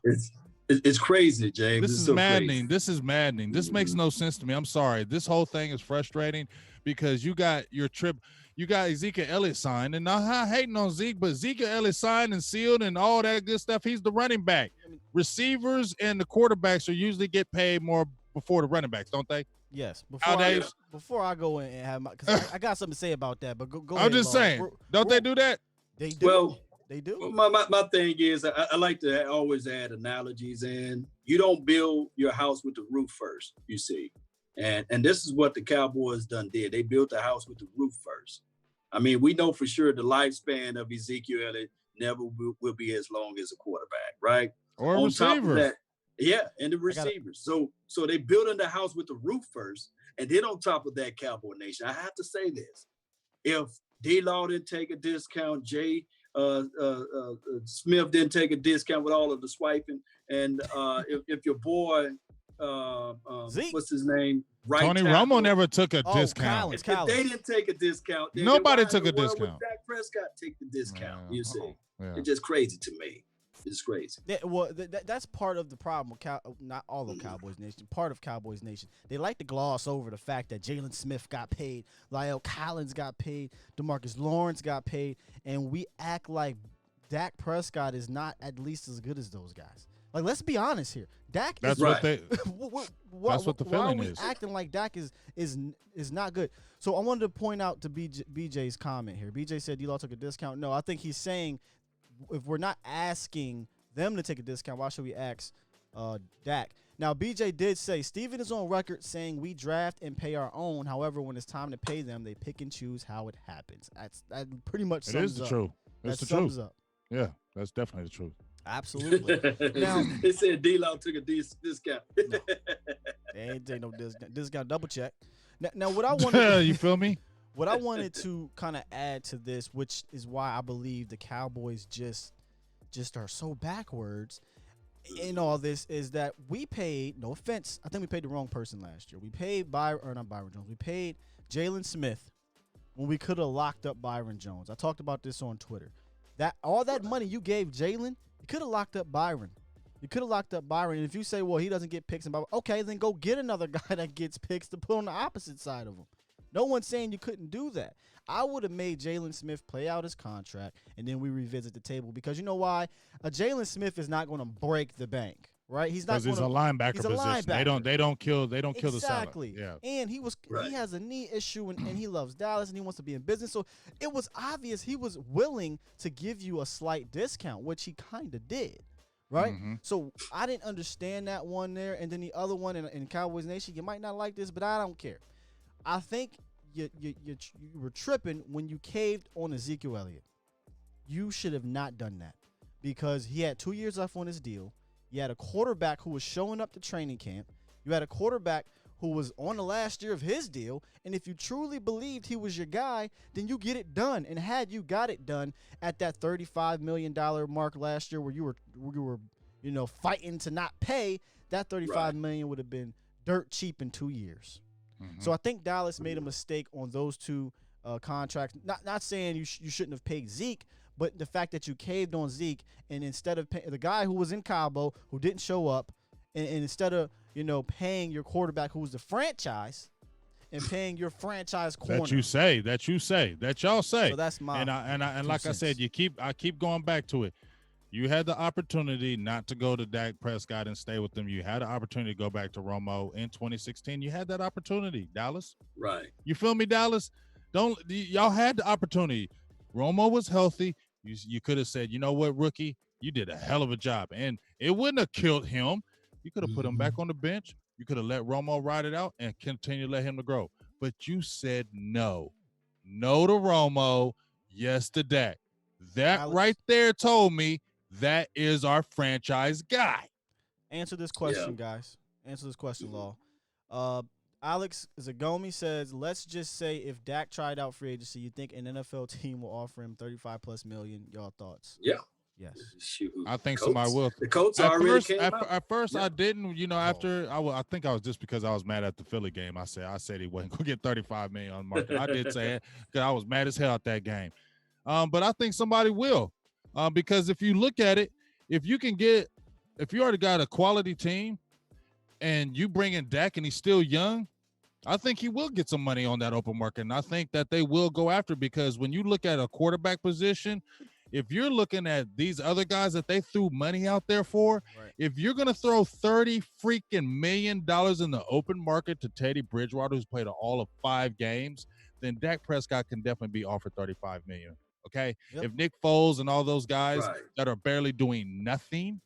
It's crazy, James. This is so maddening. crazy. This is maddening. This makes no sense to me. I'm sorry. This whole thing is frustrating because you got Ezekiel Elliott signed, and I'm not hating on Zeke, but Ezekiel Elliott signed and sealed and all that good stuff. He's the running back. Receivers and the quarterbacks are usually get paid more before the running backs, don't they? Yes. Nowadays. Before I go in and have because I got something to say about that, but go I'm ahead, just Lawrence. saying. Don't they do that? They do. Well, they do. my thing is I like to always add analogies, and you don't build your house with the roof first, you see. And this is what the Cowboys did. They built the house with the roof first. I mean, we know for sure the lifespan of Ezekiel Elliott never will be as long as a quarterback, right? Or a On receiver. top of that, yeah, and the receivers. So they building the house with the roof first, and then on top of that, Cowboy Nation, I have to say this: if D-Law didn't take a discount, Jay Smith didn't take a discount with all of the swiping, and if your boy Zeke. what's his name? Right, Tony tackle, Romo never took a discount. Collins. if they didn't take a discount, then Nobody why in took a the world would discount. Dak Prescott take the discount. You see, Yeah. it's just crazy to me. It's crazy. That's part of the problem with not all of Cowboys Nation. Part of Cowboys Nation, they like to gloss over the fact that Jalen Smith got paid, Lyle Collins got paid, DeMarcus Lawrence got paid, and we act like Dak Prescott is not at least as good as those guys. Like, let's be honest here. Dak That's is what they. that's what the why are feeling we is. acting like Dak is not good? So I wanted to point out to BJ's comment here. BJ said D-Law took a discount. No, I think he's saying if we're not asking them to take a discount, why should we ask Dak? Now, BJ did say Steven is on record saying we draft and pay our own. However, when it's time to pay them, they pick and choose how it happens. That pretty much sums up. It is the truth. It's the sums truth. up. Yeah, that's definitely the truth. Absolutely. Now, they said D-Law took a discount. no, they ain't take no discount. Discount double check. Now what I wanted You feel me? what I wanted to kind of add to this, which is why I believe the Cowboys just are so backwards in all this, is that we paid, no offense, I think we paid the wrong person last year. We paid not Byron Jones. We paid Jalen Smith when we could have locked up Byron Jones. I talked about this on Twitter. That all that money you gave Jalen, you could have locked up Byron. You could have locked up Byron. And if you say, well, he doesn't get picks, and okay, then go get another guy that gets picks to put on the opposite side of him. No one's saying you couldn't do that. I would have made Jalen Smith play out his contract, and then we revisit the table, because you know why? A Jalen Smith is not going to break the bank, right? He's not. Because he's a linebacker he's a position. linebacker. They don't kill the seller. Exactly. Yeah. And he has a knee issue, and he loves Dallas, and he wants to be in business. So it was obvious he was willing to give you a slight discount, which he kind of did. Right? Mm-hmm. So I didn't understand that one there. And then the other one in Cowboys Nation, you might not like this, but I don't care. I think you were tripping when you caved on Ezekiel Elliott. You should have not done that, because he had 2 years left on his deal. You had a quarterback who was showing up to training camp. You had a quarterback who was on the last year of his deal. And if you truly believed he was your guy, then you get it done. And had you got it done at that $35 million mark last year, where you were fighting to not pay, that $35 million would have been dirt cheap in 2 years. Mm-hmm. So I think Dallas made a mistake on those two contracts. Not saying you shouldn't have paid Zeke, but the fact that you caved on Zeke, and instead of the guy who was in Cabo who didn't show up, and instead of paying your quarterback who was the franchise, and paying your franchise corner. That y'all say. So that's my and like I said, I keep going back to it. You had the opportunity not to go to Dak Prescott and stay with them. You had the opportunity to go back to Romo in 2016. You had that opportunity, Dallas. Right. You feel me, Dallas? Y'all had the opportunity. Romo was healthy. You could have said, you know what, rookie, you did a hell of a job, and it wouldn't have killed him. You could have put him back on the bench. You could have let Romo ride it out and continue to let him to grow. But you said no. No to Romo, yes to Dak. That Alex, right there told me that is our franchise guy. Answer this question, guys. Answer this question, Law. Alex Zagomi says, let's just say if Dak tried out free agency, you think an NFL team will offer him $35+ million? Y'all thoughts? Yeah. Yes. Shoot. I think Colts. somebody will. The Colts At first, I didn't. After I think I was just because I was mad at the Philly game. I said he wasn't gonna get $35 million on the market. I did say it because I was mad as hell at that game. But I think somebody will, because if you look at it, if you already got a quality team, and you bring in Dak and he's still young, I think he will get some money on that open market, and I think that they will go after, because when you look at a quarterback position. If you're looking at these other guys that they threw money out there for, if you're going to throw $30 freaking million in the open market to Teddy Bridgewater, who's played all of 5 games, then Dak Prescott can definitely be offered $35 million. Okay. Yep. If Nick Foles and all those guys that are barely doing nothing,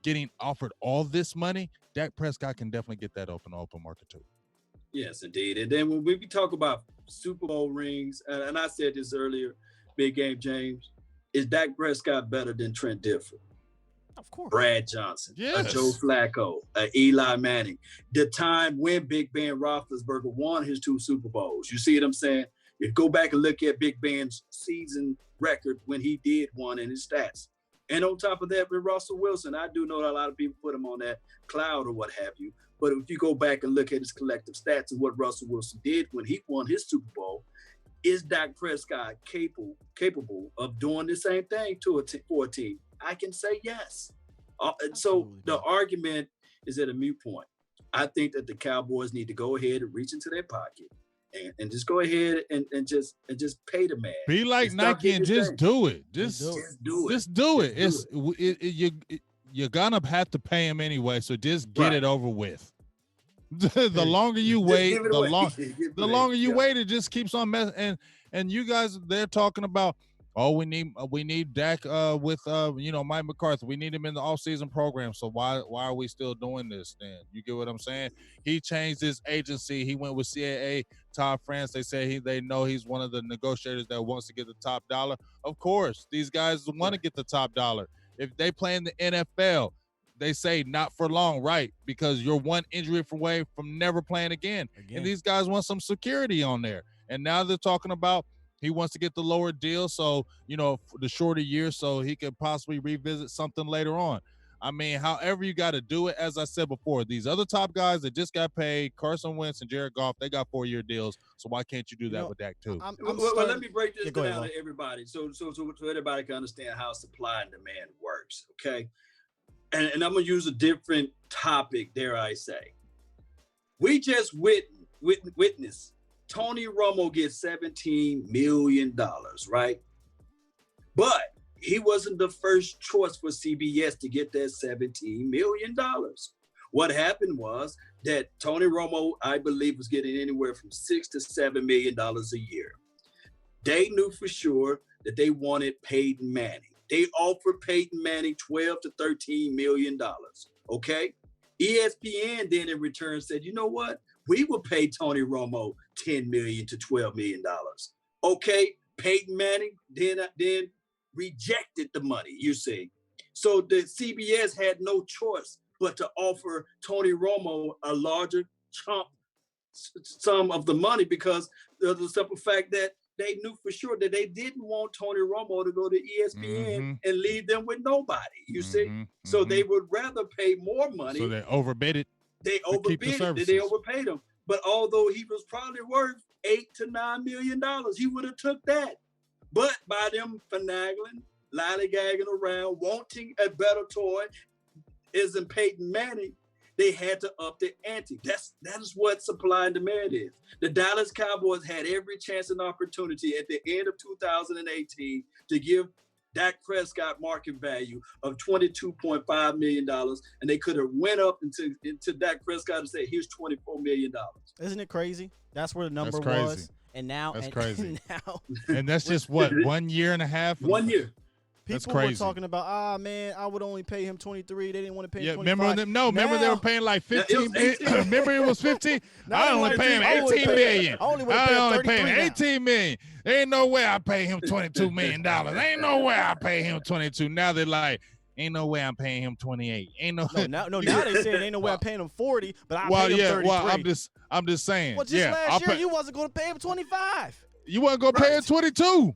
getting offered all this money, Dak Prescott can definitely get that open market too. Yes, indeed. And then when we talk about Super Bowl rings, and I said this earlier, Big Game James, is Dak Prescott better than Trent Dilfer? Of course. Brad Johnson, Joe Flacco, Eli Manning. The time when Big Ben Roethlisberger won his 2 Super Bowls. You see what I'm saying? You go back and look at Big Ben's season record when he did one in his stats. And on top of that, with Russell Wilson, I do know that a lot of people put him on that cloud or what have you. But if you go back and look at his collective stats and what Russell Wilson did when he won his Super Bowl, is Dak Prescott capable of doing the same thing for a team? I can say yes. So the argument is at a moot point. I think that the Cowboys need to go ahead and reach into their pocket and just go ahead and just pay the man. Be like Nike and just do it. Just do it. You're gonna have to pay him anyway, so just get it over with. The longer you wait, the longer you wait, it just keeps on messing. And you guys, they're talking about Oh, we need Dak with Mike McCarthy. We need him in the offseason program. So why are we still doing this then? You get what I'm saying? He changed his agency. He went with CAA. Todd France. They say they know he's one of the negotiators that wants to get the top dollar. Of course, these guys want to get the top dollar. If they play in the NFL, they say not for long, right? Because you're one injury away from never playing again. And these guys want some security on there. And now they're talking about he wants to get the lower deal, so, the shorter year, so he could possibly revisit something later on. I mean, however you got to do it, as I said before, these other top guys that just got paid, Carson Wentz and Jared Goff, they got 4-year deals, so why can't you do that with Dak too? Well, let me break this down to everybody so everybody can understand how supply and demand works, okay? And I'm going to use a different topic, dare I say. We just witnessed Tony Romo gets $17 million, right? But he wasn't the first choice for CBS to get that $17 million. What happened was that Tony Romo, I believe, was getting anywhere from $6 to $7 million a year. They knew for sure that they wanted Peyton Manning. They offered Peyton Manning $12 to $13 million, okay? ESPN then in return said, you know what? We will pay Tony Romo $10 million to $12 million. Okay, Peyton Manning then rejected the money, you see. So the CBS had no choice but to offer Tony Romo a larger sum of the money because of the simple fact that they knew for sure that they didn't want Tony Romo to go to ESPN and leave them with nobody, you see. So they would rather pay more money. So they overbid it. They overbid it. They overpaid him. But although he was probably worth $8 to $9 million, he would have took that. But by them finagling, lollygagging around, wanting a better toy, isn't Peyton Manning, they had to up the ante. That is what supply and demand is. The Dallas Cowboys had every chance and opportunity at the end of 2018 to give Dak Prescott market value of $22.5 million, and they could have went up into Dak Prescott and said, here's $24 million. Isn't it crazy? That's where the number was. And now, that's crazy. And and that's just what, 1 year and a half? 1 year. People were talking about, man, I would only pay him 23. They didn't want to pay him 25. Remember they were paying like 15 million. Remember it was 15? I only pay him 18 million. I only pay him 18 million. There ain't no way I pay him $22 million. Ain't no way I pay him 22. Now they're like, ain't no way I'm paying him 28. Ain't no now they saying ain't no way I'm paying him 40, but I pay him 33. Well, I'm just saying. Well, just last year you wasn't going to pay him 25. You wasn't going to pay him 22.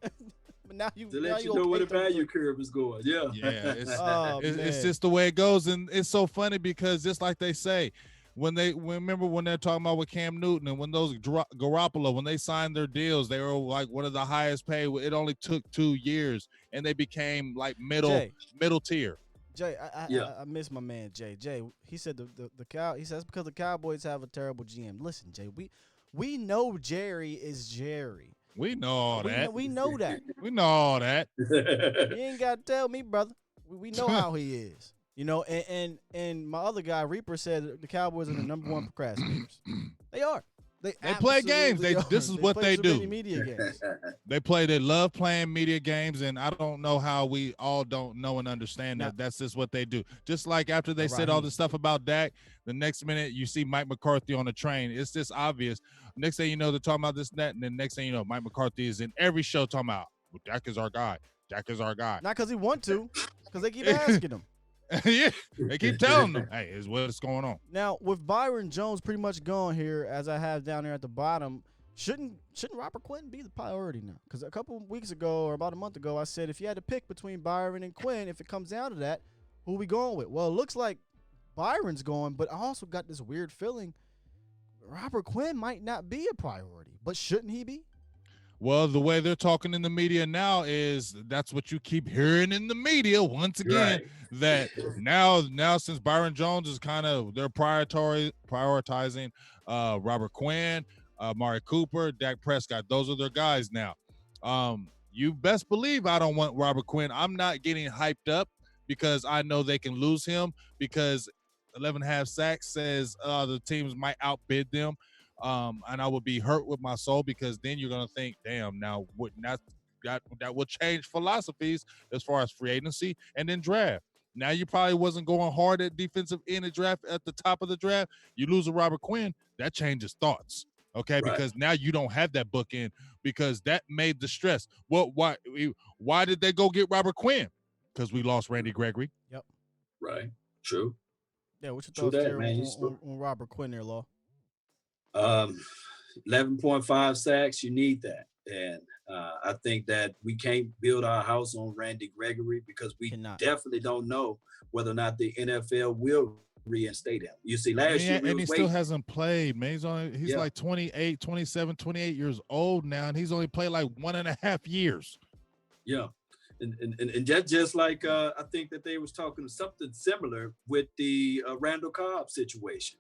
But now to let you know where the value curve is going. Yeah. It's just the way it goes. And it's so funny because just like they say, remember when they're talking about with Cam Newton and when those Garoppolo, when they signed their deals, they were like one of the highest paid. It only took 2 years and they became like middle tier. Jay, I miss my man Jay. Jay, he said he says because the Cowboys have a terrible GM. Listen, Jay, we know Jerry is Jerry. We know all that. We know that. We know all that. You ain't got to tell me, brother. We know how he is. And my other guy, Reaper, said the Cowboys are the number one procrastinators. They are. They play games. This is what they do. Media games. They love playing media games, and I don't know how we all don't know and understand that. That's just what they do. Just like after they said all this stuff about Dak, the next minute you see Mike McCarthy on the train. It's just obvious. Next thing you know, they're talking about this, that, and then next thing you know, Mike McCarthy is in every show talking about, well, Dak is our guy. Dak is our guy. Not because he want to, because they keep asking him. Yeah, they keep telling them, hey, is what's going on. Now, with Byron Jones pretty much gone here, as I have down there at the bottom, shouldn't Robert Quinn be the priority now? Because a couple of weeks ago or about a month ago, I said if you had to pick between Byron and Quinn, if it comes down to that, who are we going with? Well, it looks like Byron's going, but I also got this weird feeling Robert Quinn might not be a priority, but shouldn't he be? Well, the way they're talking in the media now is that's what you keep hearing in the media once again, that now since Byron Jones is kind of, they're prioritizing Robert Quinn, Amari Cooper, Dak Prescott. Those are their guys now. You best believe I don't want Robert Quinn. I'm not getting hyped up because I know they can lose him because 11.5 sacks says the teams might outbid them. And I would be hurt with my soul because then you're going to think, damn, now that will change philosophies as far as free agency and then draft. Now you probably wasn't going hard at defensive end of draft at the top of the draft. You lose a Robert Quinn, that changes thoughts. Okay, Right. because now you don't have that bookend because that made the stress. Well, why did they go get Robert Quinn? Because we lost Randy Gregory. Right. True. Yeah, what's your True thoughts that, there man. on Robert Quinn there, Law? 11.5 sacks, you need that. And I think that we can't build our house on Randy Gregory because we Cannot. definitely don't know whether or not the NFL will reinstate him. You see, last year we And he was still waiting. hasn't played, man. He's Yeah. like 28, 27, 28 years old now, and he's only played like 1.5 years. Yeah. And just like I think that they was talking something similar with the Randall Cobb situation.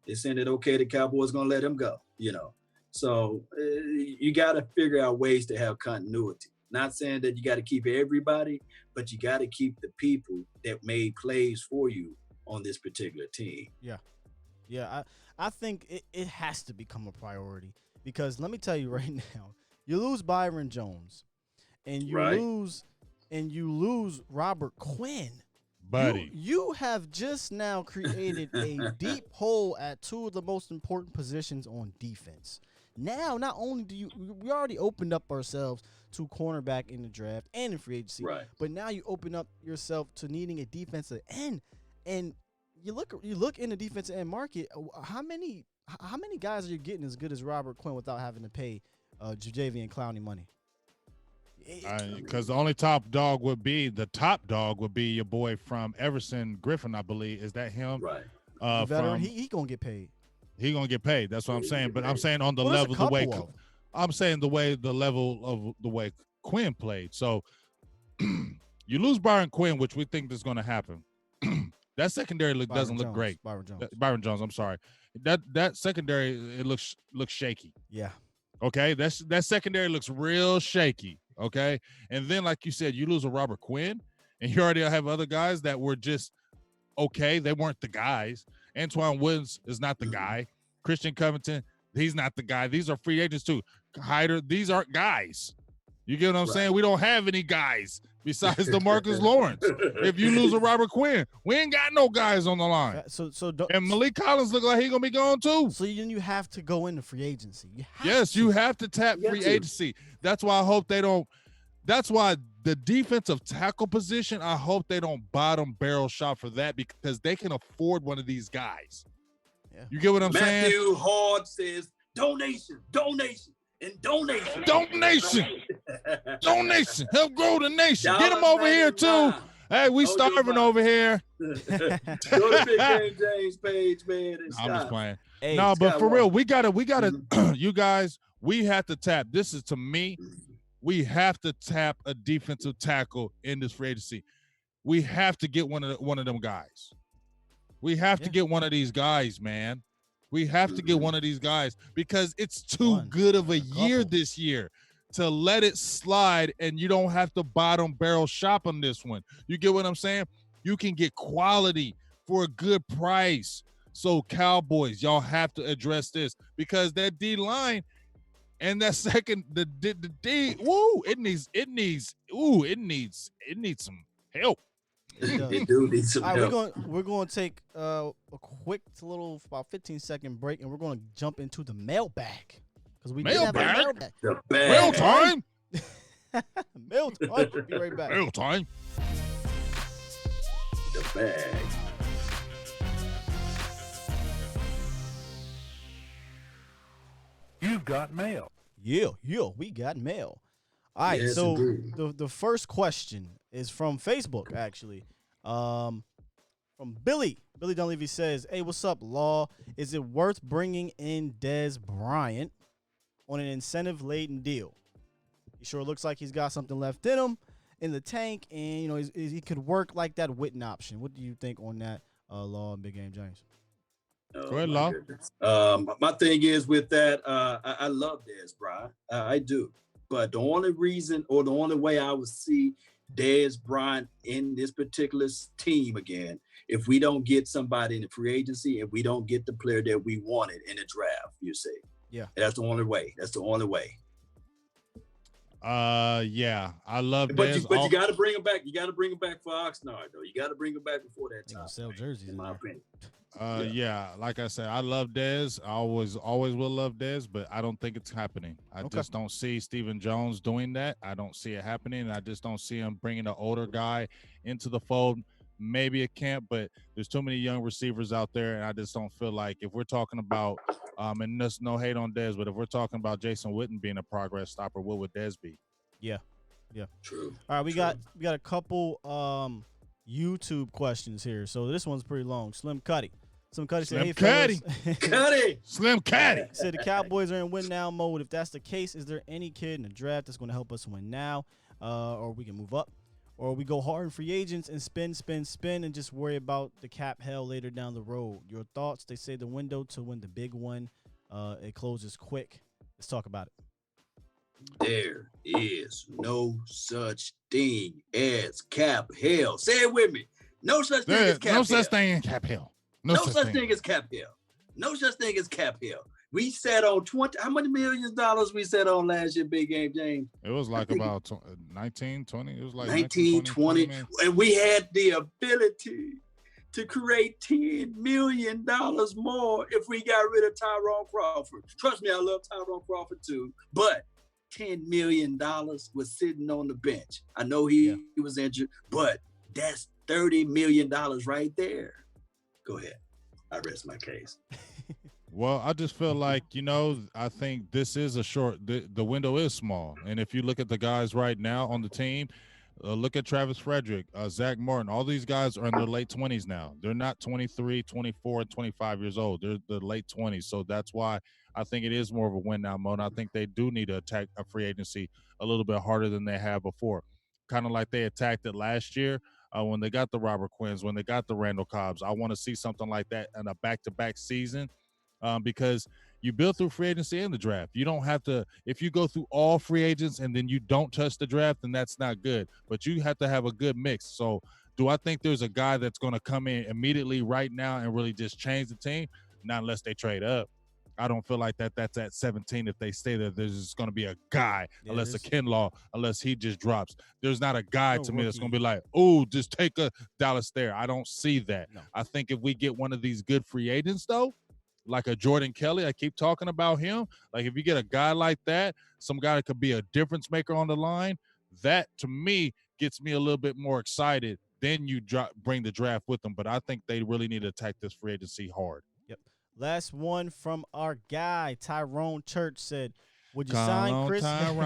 They saying that, okay, the Cowboys going to let him go, you know. So you got to figure out ways to have continuity. Not saying that you got to keep everybody, but you got to keep the people that made plays for you on this particular team. Yeah, I think it has to become a priority because let me tell you right now, you lose Byron Jones and you Right. lose Robert Quinn. Buddy. You have just now created a deep hole at two of the most important positions on defense. Now, not only we already opened up ourselves to cornerback in the draft and in free agency, Right. but now you open up yourself to needing a defensive end. And you look in the defensive end market. How many guys are you getting as good as Robert Quinn without having to pay Jadeveon Clowney money? Because the top dog would be your boy from Everson Griffin, I believe. Is that him? Right. The veteran, he gonna get paid. He gonna get paid. That's what I'm saying. But I'm saying on the Well, there's a level the way couple of 'em. I'm saying the level of the way Quinn played. So you lose Byron Quinn, which we think is going to happen. That secondary doesn't look great. Byron Jones. I'm sorry. That secondary it looks shaky. Yeah. Okay, that secondary looks real shaky. Okay, and then like you said, you lose a Robert Quinn, and you already have other guys that were just okay. They weren't the guys. Antoine Woods is not the guy. Christian Covington, he's not the guy. These are free agents too. Hyder, these aren't guys. You get what I'm saying? We don't have any guys besides DeMarcus Lawrence. If you lose a Robert Quinn, we ain't got no guys on the line. And Malik Collins look like he gonna be gone too. So then you have to go into free agency. You have to tap free agency. That's why I hope they don't. That's why the defensive tackle position, I hope they don't bottom barrel shop for that because they can afford one of these guys. Yeah. You get what I'm saying? Matthew Hard says donation, and donation. Donation. Help grow the nation. Get them $1.99. over here too. Hey, we starving over here. Go to Big Game James page, man. And I'm just playing. Hey, No, but Scott for real, Walker. we gotta, you guys, we have to tap. This is to me, we have to tap a defensive tackle in this free agency. We have to get one of them guys. We have to get one of these guys, man. We have to get one of these guys because it's too good of a year this year to let it slide and you don't have to bottom barrel shop on this one. You get what I'm saying? You can get quality for a good price. So Cowboys, y'all have to address this because that D line and that second the D it needs some help. It do need some All right, help. we're going to take a quick little about 15-second break, and we're going to jump into the mailbag because we did have a mailbag. The Mail bag. time. Mail time. We'll be right back. Mail time. The bag. You've got mail. Yeah, we got mail. All right, Yes, so indeed. the first question is from Facebook, actually. From Billy. Billy Dunleavy says, "Hey, what's up, Law? Is it worth bringing in Dez Bryant on an incentive-laden deal? He sure looks like he's got something left in him in the tank, and you know he could work like that Witten option. What do you think on that, Law and Big Game James?" Go ahead, my Law. goodness. My thing is with that, I love Dez Bryant. I do. But the only reason or the only way I would see Dez Bryant in this particular team again, if we don't get somebody in the free agency and we don't get the player that we wanted in the draft, you see. Yeah. That's the only way. That's the only way. Yeah, I love But Dez. you got to bring him back. You got to bring him back for Oxnard, though. You got to bring him back before that They time. gonna sell jerseys in my there. opinion. Yeah, like I said, I love Dez. I always will love Dez, but I don't think it's happening. I just don't see Stephen Jones doing that. I don't see it happening. And I just don't see him bringing an older guy into the fold. Maybe it can't, but there's too many young receivers out there, and I just don't feel like if we're talking about, and there's no hate on Dez, but if we're talking about Jason Witten being a progress stopper, what would Dez be? Yeah. True. All right, we got a couple YouTube questions here. So this one's pretty long. Slim Cuddy said, "Hey, fellas." Slim Cuddy said the Cowboys are in win now mode. If that's the case, is there any kid in the draft that's going to help us win now, or we can move up, or we go hard in free agents and spin, and just worry about the cap hell later down the road? Your thoughts? They say the window to win the big one, it closes quick. Let's talk about it. There is no such thing as cap hell. Say it with me. No such thing as cap hell. No such thing as cap hell. No such thing as cap hell. No such thing as cap hell. We sat on 20. How many millions dollars we sat on last year, Big Game James? It was like about 19, 20. It was like 19, 20. And we had the ability to create $10 million more if we got rid of Tyrone Crawford. Trust me, I love Tyrone Crawford too. But $10 million was sitting on the bench. I know he was injured, but that's $30 million right there. Go ahead. I rest my case. Well, I just feel like, I think this is the window is small. And if you look at the guys right now on the team, look at Travis Frederick, Zach Martin. All these guys are in their late 20s now. They're not 23, 24, and 25 years old. They're the late 20s. So that's why I think it is more of a win now mode. I think they do need to attack a free agency a little bit harder than they have before. Kind of like they attacked it last year when they got the Robert Quinns, when they got the Randall Cobbs. I want to see something like that in a back-to-back season because you build through free agency and the draft. You don't have to – if you go through all free agents and then you don't touch the draft, then that's not good. But you have to have a good mix. So do I think there's a guy that's going to come in immediately right now and really just change the team? Not unless they trade up. I don't feel like that's at 17. If they stay there, there's just going to be a guy, unless a Kinlaw, unless he just drops. There's not a guy to me that's going to be like, oh, just take a Dallas there. I don't see that. No. I think if we get one of these good free agents, though, like a Jordan Kelly, I keep talking about him. Like if you get a guy like that, some guy that could be a difference maker on the line, that to me gets me a little bit more excited. Then you bring the draft with them. But I think they really need to attack this free agency hard. Yep. Last one from our guy, Tyrone Church said, would you sign Chris Harris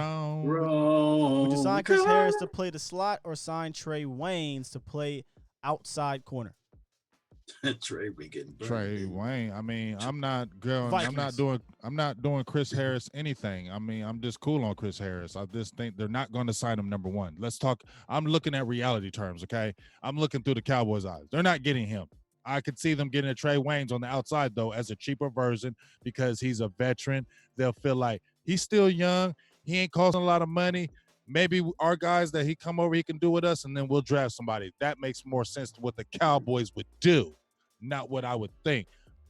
to play the slot or sign Trey Waynes to play outside corner? Trey be getting burned. Trey Wayne. I mean, I'm not doing Chris Harris anything. I mean, I'm just cool on Chris Harris. I just think they're not going to sign him number one. Let's talk. I'm looking at reality terms, okay? I'm looking through the Cowboys' eyes. They're not getting him. I could see them getting a Trey Waynes on the outside, though, as a cheaper version because he's a veteran. They'll feel like he's still young. He ain't costing a lot of money. Maybe our guys that he come over, he can do with us, and then we'll draft somebody. That makes more sense to what the Cowboys would do, not what I would think.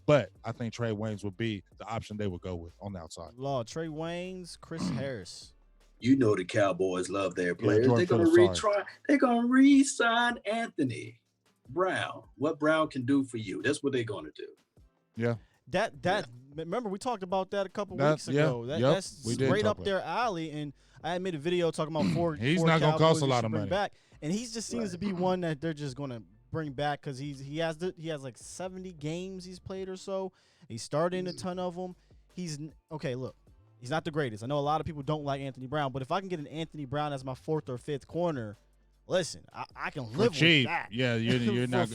But I think Trey Waynes would be the option they would go with on the outside. Trey Waynes, Chris Harris. You know the Cowboys love their players. They're going to They're going to re-sign Anthony Brown. What Brown can do for you. That's what they're going to do. Yeah. Remember, we talked about that a couple weeks ago. That's right up their alley. And I had made a video talking about four. He's not going to cost a lot of money. Back. And he just seems to be one that they're just going to bring back because he has like 70 games he's played or so. He's started in a ton of them. He's not the greatest. I know a lot of people don't like Anthony Brown, but if I can get an Anthony Brown as my fourth or fifth corner, listen, I can live with that. Yeah, you're not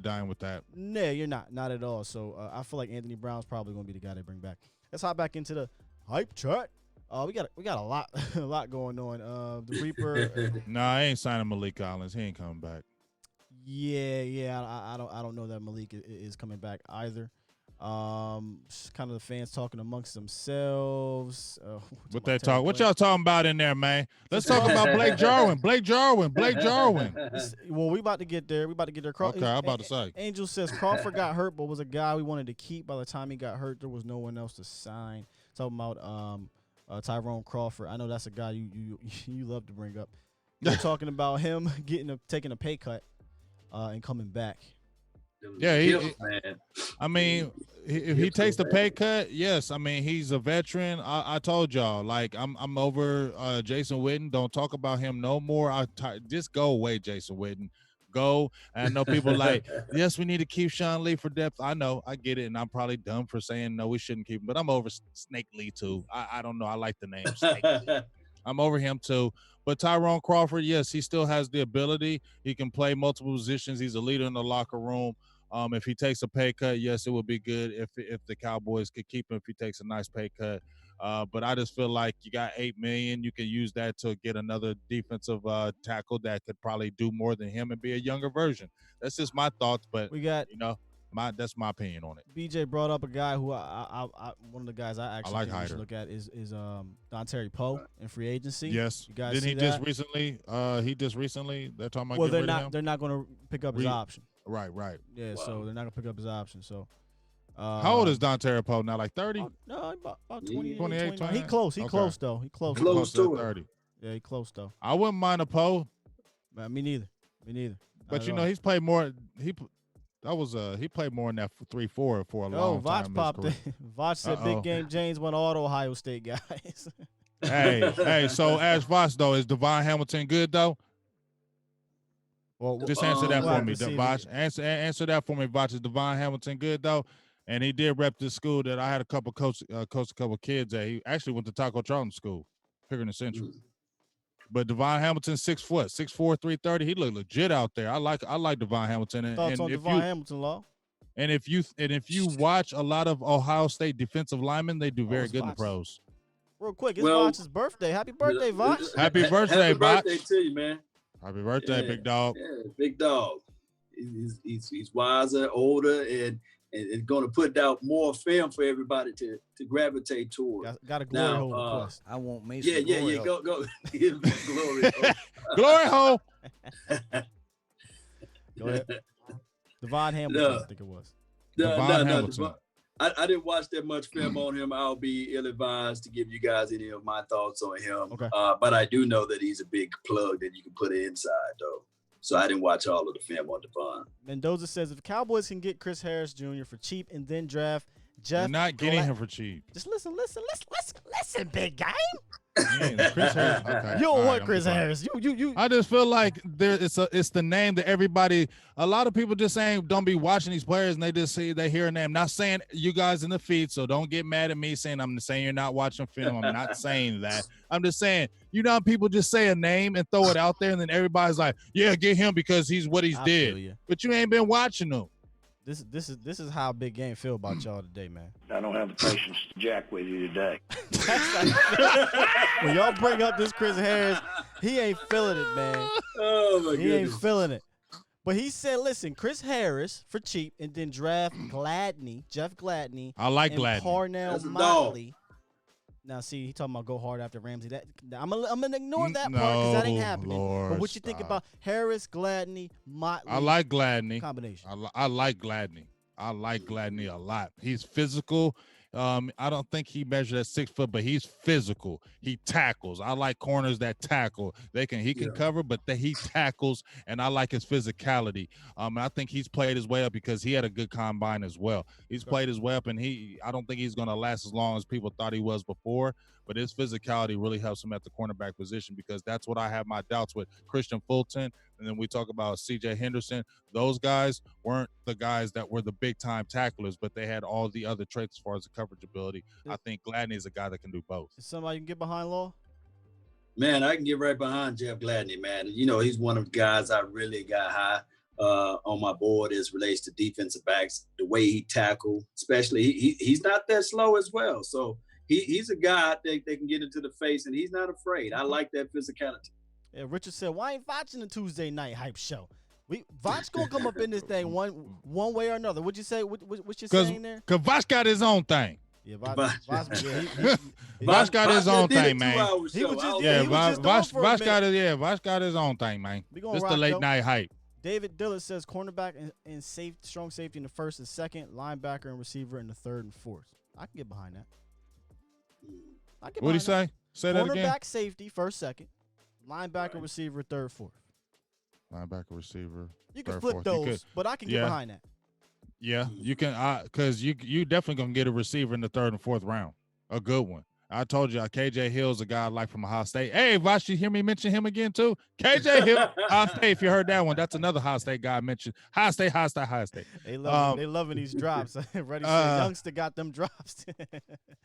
dying with that. No, you're not at all. So I feel like Anthony Brown's probably going to be the guy they bring back. Let's hop back into the hype chart. We got a lot going on. The Reaper. Nah, I ain't signing Malik Collins. He ain't coming back. Yeah. I don't know that Malik is coming back either. Kind of the fans talking amongst themselves. What they talk? What y'all talking about in there, man? Let's talk about Blake Jarwin. Blake Jarwin. Well, we about to get there. Okay, I'm about to say. Angel says Crawford got hurt, but was a guy we wanted to keep. By the time he got hurt, there was no one else to sign. Talking about Tyrone Crawford. I know that's a guy you love to bring up. We're talking about him taking a pay cut and coming back. Yeah, man. I mean, if he takes the pay cut, yes. I mean, he's a veteran. I told y'all, like, I'm over Jason Witten. Don't talk about him no more. Just go away, Jason Witten. Go. And I know people like, yes, we need to keep Sean Lee for depth. I know, I get it, and I'm probably dumb for saying no, we shouldn't keep him. But I'm over Snake Lee too. I don't know. I like the name Snake Lee. I'm over him too. But Tyrone Crawford, yes, he still has the ability. He can play multiple positions. He's a leader in the locker room. If he takes a pay cut, yes, it would be good if the Cowboys could keep him if he takes a nice pay cut. But I just feel like you got $8 million. You can use that to get another defensive tackle that could probably do more than him and be a younger version. That's just my thoughts. But that's my opinion on it. BJ brought up a guy who I one of the guys I actually think we should look at is Dontari Poe in free agency. Yes. You guys Didn't see he that? just recently they're talking about well, getting rid of him? they're not going to pick up his option. Right. Yeah, Wow. So they're not going to pick up his option. So how old is Dontari Poe now? Like 30? No, about 20, 28, 29. He close. He Okay. close though. He close. Close to it. 30. Yeah, he close though. I wouldn't mind a Poe, Me neither. but Not at all. he's played more. He played more in that 3-4 for a long Vach time. popped in. Vach said Big Game James won all the Ohio State guys. hey. So as Voch though, is Devon Hamilton good though? Well, Just answer that we'll for have me, to see. Voch. Answer that for me, Voch. Is Devon Hamilton good though? And he did rep this school that I had a couple coach a couple kids at. He actually went to Taco Charlton School, Pickering Central. But Devon Hamilton, 6 foot, 6'4", 330. He looked legit out there. I like Devon Hamilton. Thoughts on Devon Hamilton, Law? And if you watch a lot of Ohio State defensive linemen, they do very it's good in the Voch. pros. Real quick, it's Voch's birthday. Happy birthday, Voch. Happy birthday, Happy Voch. birthday to you, man. Happy birthday, big dog. Yeah, big dog. He's wiser, older, and going to put out more film for everybody to gravitate toward. Got a glory hole request. I want me some Yeah. glory Go. Glory hole. Glory hole. Go ahead. Devon Hamilton, I think it was. Devon Hamilton. I didn't watch that much film on him. I'll be ill-advised to give you guys any of my thoughts on him. Okay. But I do know that he's a big plug that you can put inside, though. So I didn't watch all of the film on Devon. Mendoza says if the Cowboys can get Chris Harris Jr. for cheap and then draft Jeff, They're not getting him for cheap. Just listen, big game. Chris Harris. Okay. You don't All want right, Chris I'm Harris. You. I just feel like it's the name that everybody, a lot of people just saying don't be watching these players and they just say they hear a name. Not saying you guys in the feed, so don't get mad at me saying I'm saying you're not watching film. I'm not saying that. I'm just saying, you know how people just say a name and throw it out there and then everybody's like, yeah, get him because he's what he's I did. feel you. But you ain't been watching them. This is how Big Game feel about y'all today, man. I don't have the patience to jack with you today. When y'all bring up this Chris Harris, he ain't feeling it, man. Oh, my He goodness. ain't feeling it. But he said, listen, Chris Harris for cheap and then draft Jeff Gladney. I like and Gladney. Parnell That's a dog. Motley. Now, see, he talking about go hard after Ramsey. I'm gonna ignore that part because that ain't No, happening. Lord, but what you think stop. about Harris, Gladney, Motley? I like Gladney. Combination. I like Gladney. I like Gladney a lot. He's physical. I don't think he measured at 6 foot, but he's physical. He tackles. I like corners that tackle. He can cover, but he tackles, and I like his physicality. I think he's played his way up because he had a good combine as well. He's played his way up, and I don't think he's going to last as long as people thought he was before. But his physicality really helps him at the cornerback position because that's what I have my doubts with Christian Fulton. And then we talk about C.J. Henderson. Those guys weren't the guys that were the big-time tacklers, but they had all the other traits as far as the coverage ability. I think Gladney is a guy that can do both. Is somebody you can get behind, Law? Man, I can get right behind Jeff Gladney, man. You know, he's one of the guys I really got high on my board as relates to defensive backs. The way he tackle, especially, he's not that slow as well. So he's a guy that they can get into the face, and he's not afraid. I like that physicality. Yeah, Richard said, why ain't watching the Tuesday night hype show? Voch gonna come up in this thing one way or another. What'd you say? What you saying there? Because Voch got his own thing. Yeah, Voch Voch got his own thing, man. Voch got his own thing, man. This the late night hype. David Dillard says cornerback and strong safety in the first and second, linebacker and receiver in the third and fourth. I can get behind that. I get What'd he behind say? Say that that. again. Cornerback, safety, first, second. Linebacker, receiver, third, fourth. Linebacker, receiver. You can third, flip fourth. those, but I can get behind that. Yeah, you can. Because you definitely gonna get a receiver in the third and fourth round, a good one. I told you, KJ Hill's a guy I like from Ohio State. Hey, Vosh, you hear me mention him again too? KJ Hill, Ohio State. If you heard that one, that's another Ohio State guy I mentioned. Ohio State. They loving these drops. Reddy said, youngster got them drops.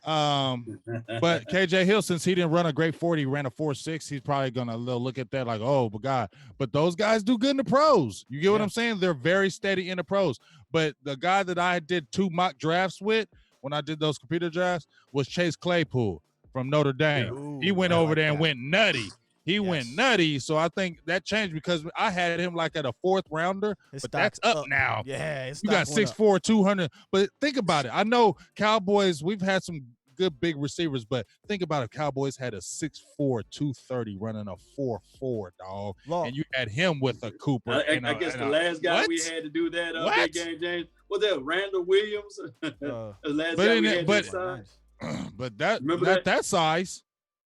But KJ Hill, since he didn't run a great 40, he ran a 4.6. He's probably gonna look at that like, oh my God. But those guys do good in the pros. You get what I'm saying? They're very steady in the pros. But the guy that I did 2 mock drafts with when I did those computer drafts was Chase Claypool from Notre Dame. Ooh, he went over there and went nutty. He went nutty. So I think that changed because I had him like at a 4th rounder, but that's up now. Yeah, you got 6'4", 200. But think about it. I know Cowboys, we've had some good big receivers, but think about it. Cowboys had a 6'4", 230 running a 4.4, dog. And you had him with a Cooper. I guess the last guy we had to do that big game, James, was that Randall Williams? The last guy we had to sign. But that size.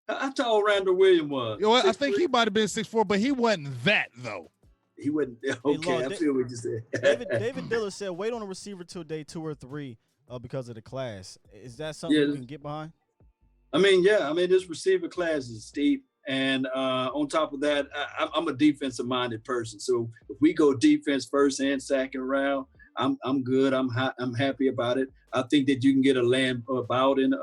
How tall Randall Williams was? You know what? I think he might have been 6'4", but he wasn't that though. He wasn't. Okay, I feel what you said. David Diller said, wait on a receiver till day 2 or 3 because of the class. Is that something you can get behind? I mean, this receiver class is steep. And on top of that, I'm a defensive-minded person. So if we go defense first and second round, I'm good. I'm happy about it. I think that you can get a Lamb Bowden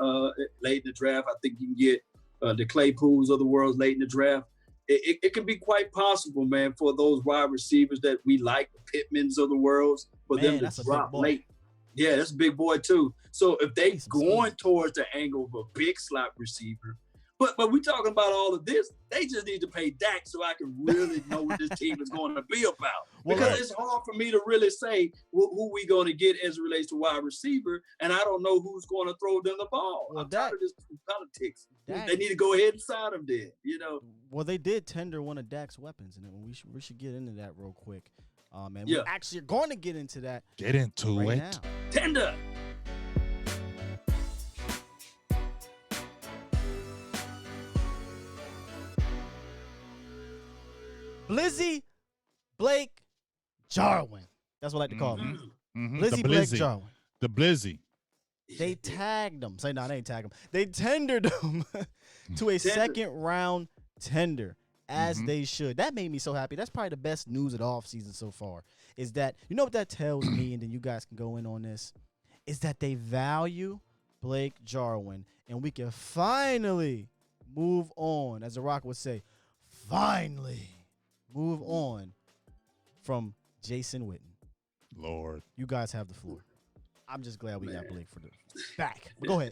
late in the draft. I think you can get the Claypools of the world late in the draft. It can be quite possible, man, for those wide receivers that we like, the Pittmans of the world, for them to drop late. Yeah, that's a big boy too. So if they going towards the angle of a big slot receiver, but we talking about all of this, they just need to pay Dak so I can really know what this team is going to be about. Because it's hard for me to really say who we going to get as it relates to wide receiver, and I don't know who's going to throw them the ball. I'm tired of this politics. They need to go ahead and sign him then, you know. Well, they did tender one of Dak's weapons, and we should get into that real quick. Man, we actually are going to get into that. Get into right it. Now. Tender. Blizzy Blake Jarwin. That's what I like to call him. Blizzy Blake Jarwin. The Blizzy. They tagged him. Say, no, they ain't tagged him. They tendered him to a second-round tender, as they should. That made me so happy. That's probably the best news of the offseason so far, is that, you know what that tells me, and then you guys can go in on this, is that they value Blake Jarwin, and we can finally move on, as The Rock would say, finally move on from Jason Witten. Lord. You guys have the floor. I'm just glad we got Blake for the back. But go ahead.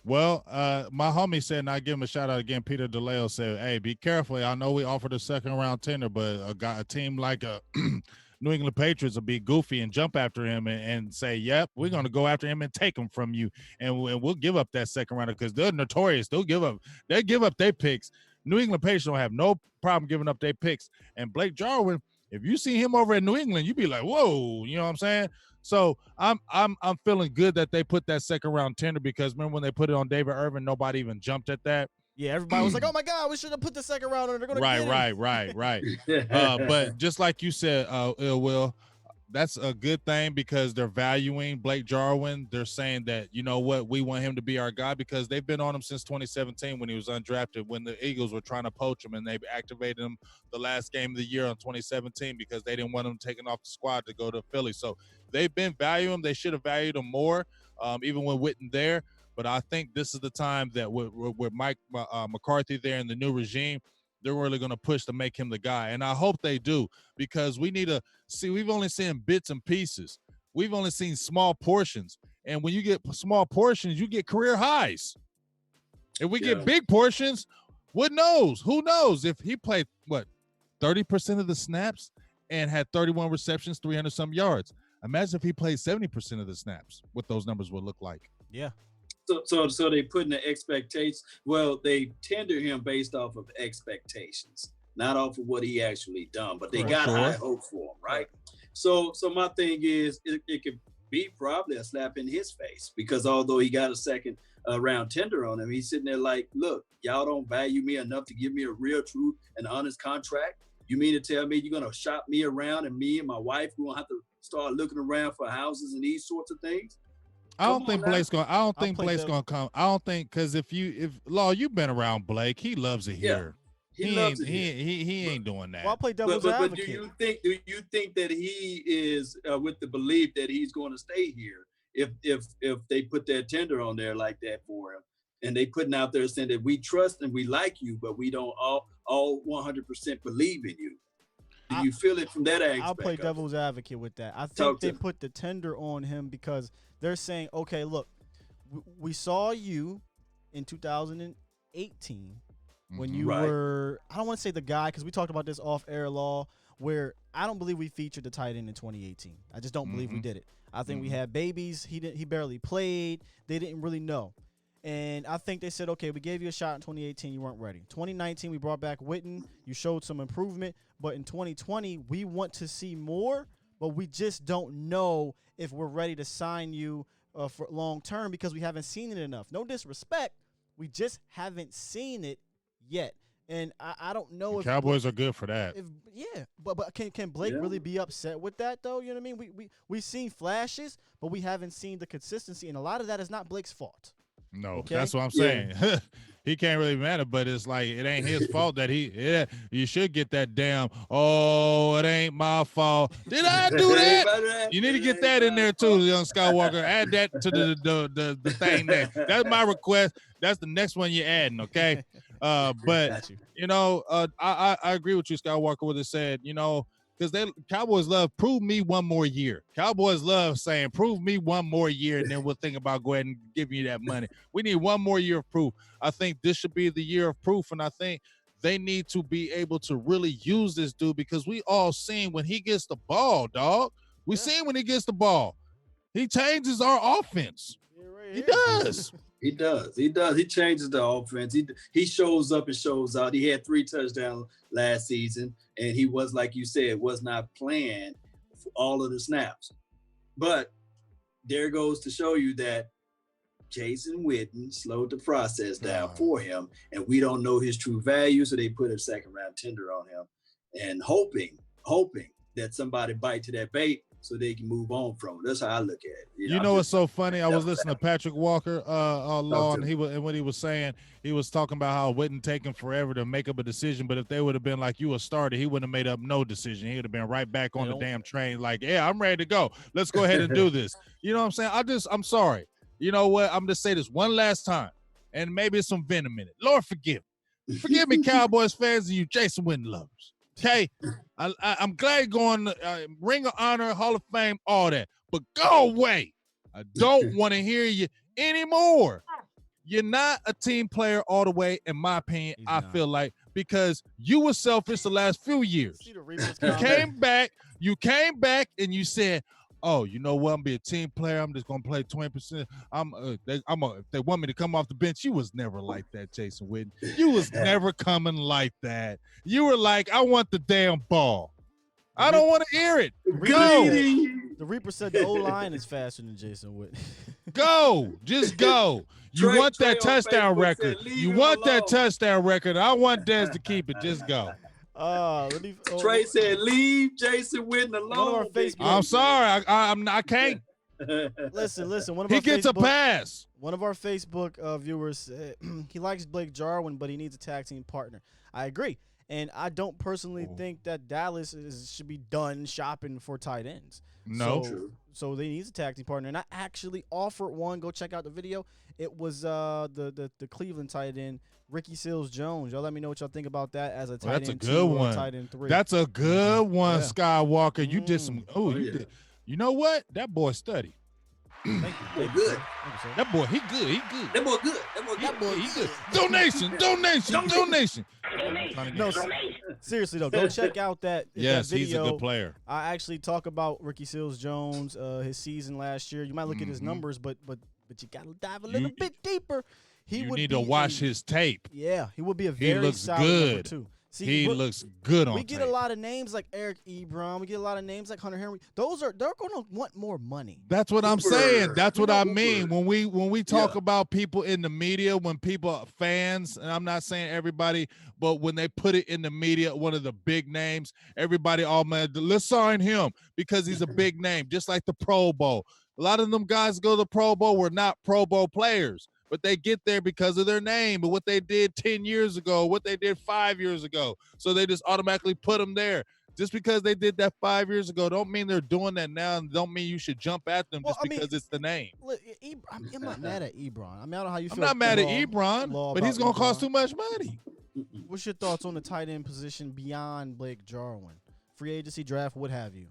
Well, my homie said, and I give him a shout out again, Peter DeLeo said, hey, be careful. I know we offered a second-round tender, but a team like New England Patriots will be goofy and jump after him and say, yep, we're going to go after him and take him from you, and we'll give up that second rounder because they're notorious. They give up their picks. New England Patriots don't have no problem giving up their picks. And Blake Jarwin, if you see him over in New England, you'd be like, whoa, you know what I'm saying? So I'm feeling good that they put that second round tender, because remember when they put it on David Irvin, nobody even jumped at that. Yeah, everybody was like, oh my God, we should have put the second round on. They're gonna get him. Right. But just like you said, Will, that's a good thing because they're valuing Blake Jarwin. They're saying that, you know what, we want him to be our guy, because they've been on him since 2017 when he was undrafted, when the Eagles were trying to poach him, and they activated him the last game of the year on 2017 because they didn't want him taken off the squad to go to Philly. So they've been valuing him. They should have valued him more, even when Witten there. But I think this is the time that with Mike McCarthy there in the new regime, they're really going to push to make him the guy. And I hope they do, because we need to see, we've only seen bits and pieces. We've only seen small portions. And when you get small portions, you get career highs. If we get big portions, what knows? Who knows? If he played, 30% of the snaps and had 31 receptions, 300-some yards. Imagine if he played 70% of the snaps, what those numbers would look like. Yeah. So they put in the expectations. Well, they tender him based off of expectations, not off of what he actually done. But they got high hope for him, right? So my thing is, it could B, probably a slap in his face, because although he got a second round tender on him, he's sitting there like, look, y'all don't value me enough to give me a real, true, and honest contract. You mean to tell me you're going to shop me around, and me and my wife, we're going to have to start looking around for houses and these sorts of things? I don't think Blake's gonna come. I don't think, because if Law, you've been around Blake, he loves it here. He ain't doing that. Well, I'll play devil's but advocate. do you think that he is with the belief that he's going to stay here if they put that tender on there like that for him, and they putting out there saying that we trust and we like you, but we don't all 100% believe in you? Do you feel it from that aspect? I'll play devil's advocate with that. I think they put the tender on him because they're saying, okay, look, we saw you in 2018 when you were, I don't want to say the guy, because we talked about this off air, Law, where I don't believe we featured the tight end in 2018. I just don't believe we did it. I think we had babies. He barely played. They didn't really know. And I think they said, okay, we gave you a shot in 2018. You weren't ready. 2019, we brought back Witten. You showed some improvement. But in 2020, we want to see more, but we just don't know if we're ready to sign you for long term because we haven't seen it enough. No disrespect. We just haven't seen it yet. And I don't know if Cowboys are good for that. But can Blake really be upset with that, though? You know what I mean? We've seen flashes, but we haven't seen the consistency. And a lot of that is not Blake's fault. No, that's what I'm saying. He can't really matter, but it's like it ain't his fault that you should get that damn, oh, it ain't my fault. Did I do that? You need to get that in there too, young Skywalker. Add that to the thing there. That's my request. That's the next one you're adding, okay? But I agree with you, Skywalker, what it said, because Cowboys love prove me one more year. Cowboys love saying prove me one more year, and then we'll think about go ahead and giving you that money. We need one more year of proof. I think this should be the year of proof, and I think they need to be able to really use this dude because we all seen when he gets the ball, dog. We seen when he gets the ball. He changes our offense. He does. He does. He changes the offense. He shows up and shows out. He had 3 touchdowns last season, and he was, like you said, was not playing for all of the snaps. But there goes to show you that Jason Witten slowed the process down for him, and we don't know his true value, so they put a second-round tender on him, and hoping that somebody bite to that bait so they can move on from it. That's how I look at it. You know what's so funny? I was listening to Patrick Walker, Law, and what he was saying, he was talking about how it wouldn't take him forever to make up a decision, but if they would have been like you a starter, he wouldn't have made up no decision. He would have been right back on the damn train like, yeah, I'm ready to go. Let's go ahead and do this. You know what I'm saying? I'm sorry. You know what? I'm just say this one last time, and maybe it's some venom in it. Lord, forgive me. Forgive me, Cowboys fans and you Jason Witten lovers. Okay? I'm glad you're going Ring of Honor, Hall of Fame, all that. But go away. I don't want to hear you anymore. You're not a team player all the way, in my opinion, I feel like, because you were selfish the last few years. You came back and you said, oh, you know what? I'm be a team player. I'm just gonna play 20%. If they want me to come off the bench, you was never like that, Jason Witten. You was never coming like that. You were like, I want the damn ball. I don't want to hear it. Go. The Reaper said the O-line is faster than Jason Witten. Go. Just go. You want that touchdown record. You want that touchdown record. I want Dez to keep it. Just go. Trey said, "Leave Jason Witten alone." I'm sorry, I can't. Listen. He gets a pass. One of our Facebook viewers said he likes Blake Jarwin, but he needs a tag team partner. I agree, and I don't personally think that Dallas should be done shopping for tight ends. No, so they need a tag team partner, and I actually offered one. Go check out the video. It was the Cleveland tight end. Ricky Seals-Jones. Y'all let me know what y'all think about that as a tight end. That's a good one. Tight end 3. That's a good one, Skywalker. You did some. You did. You know what? That boy studied. Thank you. Good. That boy, he good. He good. That boy good. That boy he good. Donation. No, seriously though, go check out that. Yes, that video. he's a good player. I actually talk about Ricky Seals-Jones, his season last year. You might look at his numbers, but you gotta dive a little bit deeper. You need to watch his tape. Yeah, he would be a very solid number 2. See, he looks good on we get tape. a lot of names like Eric Ebron. We get a lot of names like Hunter Henry. They're going to want more money. That's what I'm saying. That's what I mean. When we talk Yeah. about people in the media, when people are fans, and I'm not saying everybody, but when they put it in the media, one of the big names, everybody all mad. Let's sign him because he's a big name, just like the Pro Bowl. A lot of them guys go to the Pro Bowl were not Pro Bowl players, but they get there because of their name and what they did 10 years ago, what they did 5 years ago. So they just automatically put them there. Just because they did that 5 years ago don't mean they're doing that now, and don't mean you should jump at them because it's the name. Look, I'm not mad at Ebron. I mean, I don't know how you feel. I'm not mad at Ebron, but he's going to cost too much money. What's your thoughts on the tight end position beyond Blake Jarwin? Free agency draft, what have you?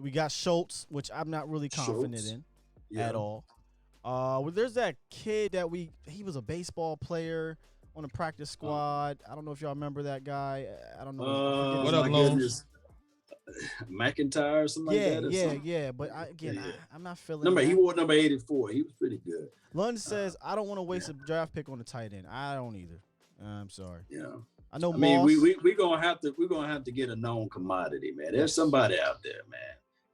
We got Schultz, which I'm not really confident in at all. Well, there's that kid that he was a baseball player on the practice squad. I don't know if y'all remember that guy. I don't know. What up, Lowe's? McIntyre or something like that? Yeah. But I'm not feeling He wore number 84. He was pretty good. Lund says, I don't want to waste a draft pick on a tight end. I don't either. I'm sorry. Yeah. I know. I mean, we're gonna have to get a known commodity, man. There's somebody out there, man.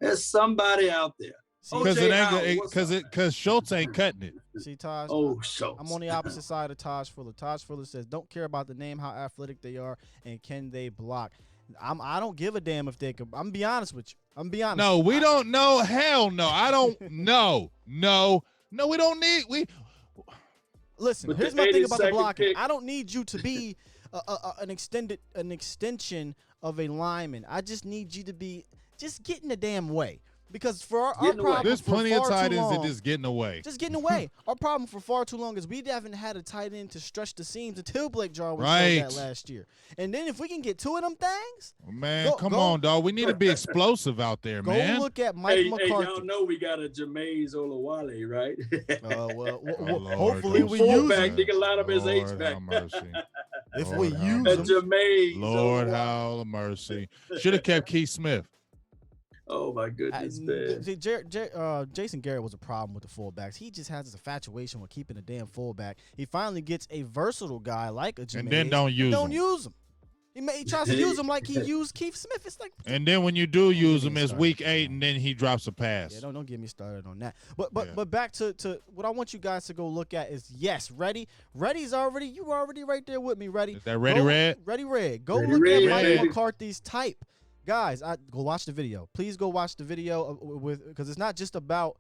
There's somebody out there. Because Schultz ain't cutting it. See, Taj. Schultz. I'm on the opposite side of Taj Fuller. Taj Fuller says, don't care about the name, how athletic they are, and can they block. I don't give a damn if they can. I'm be honest with you. No, we don't know. Hell no. I don't know. No, we don't need. Listen, here's my thing about the blocking. I don't need you to be an extension of a lineman. I just need you to just get in the damn way. Because for our problem, there's plenty of tight ends that just getting away. Just getting away. Our problem for far too long is we haven't had a tight end to stretch the seams until Blake Jarwin showed that last year. And then if we can get two of them things, man, come on, dog. We need to be explosive out there, man. Go look at Mike McCarthy. Hey, y'all know we got a Jameis Olawale, right? Hopefully we use him. They can line up his H-back. If we use him. Jameis. Lord, have mercy. Should have kept Keith Smith. Oh my goodness, man. See, Jason Garrett was a problem with the fullbacks. He just has this infatuation with keeping a damn fullback. He finally gets a versatile guy like a Jameis. And then don't use him. He tries to use him like he used Keith Smith. It's like, and then when you do use him, it's week 8, and then he drops a pass. Yeah, don't get me started on that. But back to what I want you guys to go look at is Reddy's already. You already right there with me, Reddy. Is that Reddy Red? Reddy Red. Go look at Mike McCarthy's type. Guys, go watch the video. Please go watch the video because it's not just about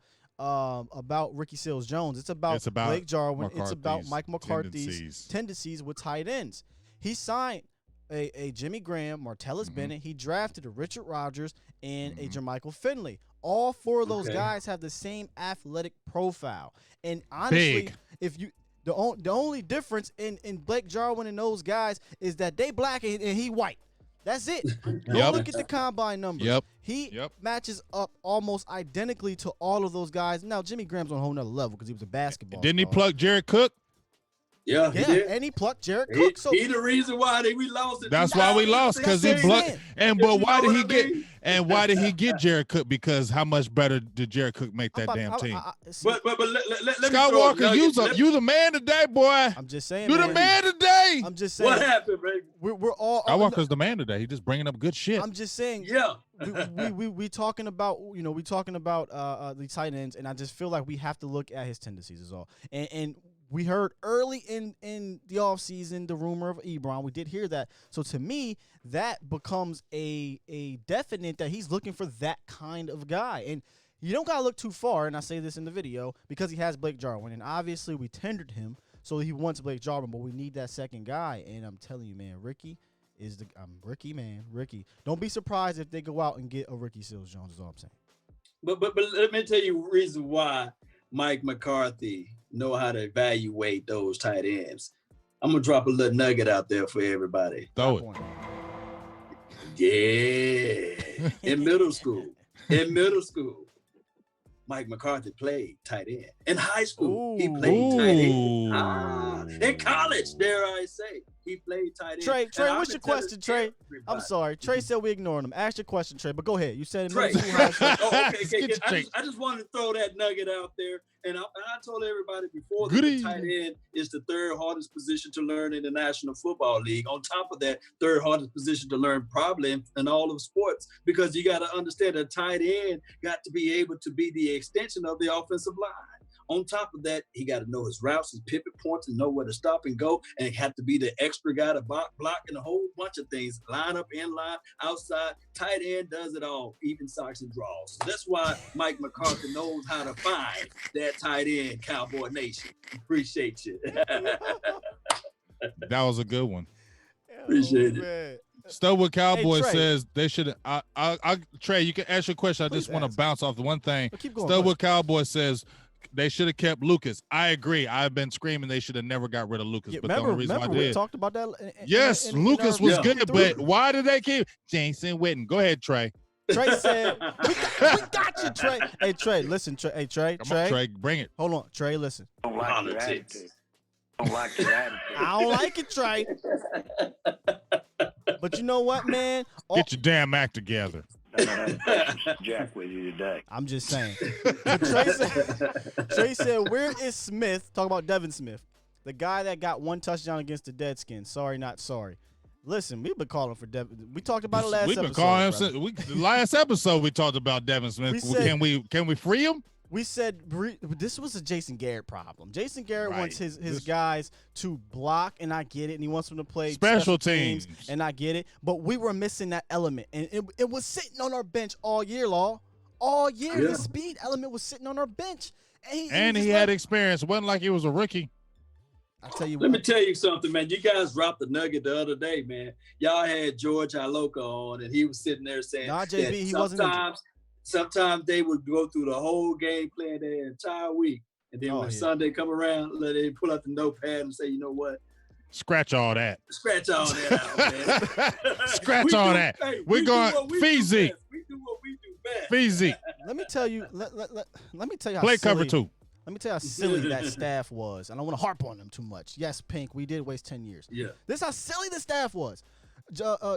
Ricky Seals-Jones. It's about Blake Jarwin. It's about Mike McCarthy's tendencies with tight ends. He signed a Jimmy Graham, Martellus Bennett. He drafted a Richard Rodgers and a Jermichael Finley. All four of those guys have the same athletic profile. And honestly, the only difference in Blake Jarwin and those guys is that they black and he white. That's it. Go look at the combine numbers. He matches up almost identically to all of those guys. Now, Jimmy Graham's on a whole nother level because he was a basketball Didn't star. he pluck Jared Cook? Yeah, he did. And he plucked Jared Cook. So he the reason why we lost it. That's why we lost, because he plucked. But why did he get? And why did he get Jared Cook? Because how much better did Jared Cook make that damn team? But let Skywalker, you the man today, boy. I'm just saying. You the man today. I'm just saying. What happened, baby? We're all. Skywalker's the man today. He's just bringing up good shit. I'm just saying. Yeah. we talking about the tight ends, and I just feel like we have to look at his tendencies is all. And we heard early in the offseason the rumor of Ebron. We did hear that. So to me, that becomes a definite that he's looking for that kind of guy. And you don't got to look too far, and I say this in the video, because he has Blake Jarwin. And obviously we tendered him, so he wants Blake Jarwin, but we need that second guy. And I'm telling you, man, Ricky. Don't be surprised if they go out and get a Ricky Seals-Jones is all I'm saying. But let me tell you the reason why Mike McCarthy know how to evaluate those tight ends. I'm gonna drop a little nugget out there for everybody. Throw it. Yeah. In middle school, Mike McCarthy played tight end. In high school, he played tight end. In college, dare I say, He played tight end. Trey, And I've what's been your telling question, Trey? I'm everybody. sorry. Trey said we ignoring him. Ask your question, Trey, but go ahead. You said in Trey. middle school, high school. Oh, okay. Get your Trey. I just wanted to throw that nugget out there. And I told everybody before that Good the tight end is the third hardest position to learn in the National Football League. On top of that, third hardest position to learn probably in all of sports, because you got to understand a tight end got to be able to be the extension of the offensive line. On top of that, he got to know his routes, his pivot points, and know where to stop and go. And have to be the extra guy to block and a whole bunch of things. Line up, in line, outside. Tight end does it all, even socks and draws. So that's why Mike McCarthy knows how to find that tight end, Cowboy Nation. Appreciate you. That was a good one. Appreciate it. Man. Stubwood Cowboy Trey. says they should. Trey, you can ask your question. I Please just want to ask. bounce off the one thing. But keep going. Stubwood Cowboy says they should have kept Lucas. I agree. I've been screaming they should have never got rid of Lucas. Yeah, but the only reason remember I we did. talked about that. Yes, in Lucas our was Yeah. good, through. but why did they keep Jason Witten? Go ahead, Trey. Trey said, we got you, Trey. Hey, Trey, listen, Trey. Hey, Trey, Come on, Trey, bring it. Hold on, Trey, listen. Don't like your Politics. attitude. Don't like your attitude. I don't like it, Trey. But you know what, man? Get your damn act together. I don't have patience to jack with you today. I'm just saying. But Trey said, where is Smith? Talk about Devin Smith, the guy that got one touchdown against the Deadskins. Sorry, not sorry. Listen, we've been calling for Devin. We talked about it last We've episode. been calling him brother. since the last episode. We talked about Devin Smith. We said- Can we free him? We said this was a Jason Garrett problem. Jason Garrett Right. wants his This- guys to block, and I get it, and he wants them to play Special teams. and I get it. But we were missing that element, and it was sitting on our bench all year, all year. Yeah. The speed element was sitting on our bench, And he just had let- experience. It wasn't like he was a rookie. I tell you Let me what. tell you something, man. You guys dropped the nugget the other day, man. Y'all had George Iloka on, and he was sitting there saying Nah, JB, that he wasn't injured. sometimes they would go through the whole game plan their entire week. And then Oh, when yeah. Sunday come around, they pull out the notepad and say, you know what? Scratch all that. Scratch all that out, man. Scratch We all do- that. hey, We're we do going what we do Feezy. best. We do what we do best. Feezy. Let me tell you. Let me tell you how Play silly, cover 2. Let me tell you how silly that staff was. I don't want to harp on them too much. Yes, Pink, we did waste 10 years. Yeah. This is how silly the staff was.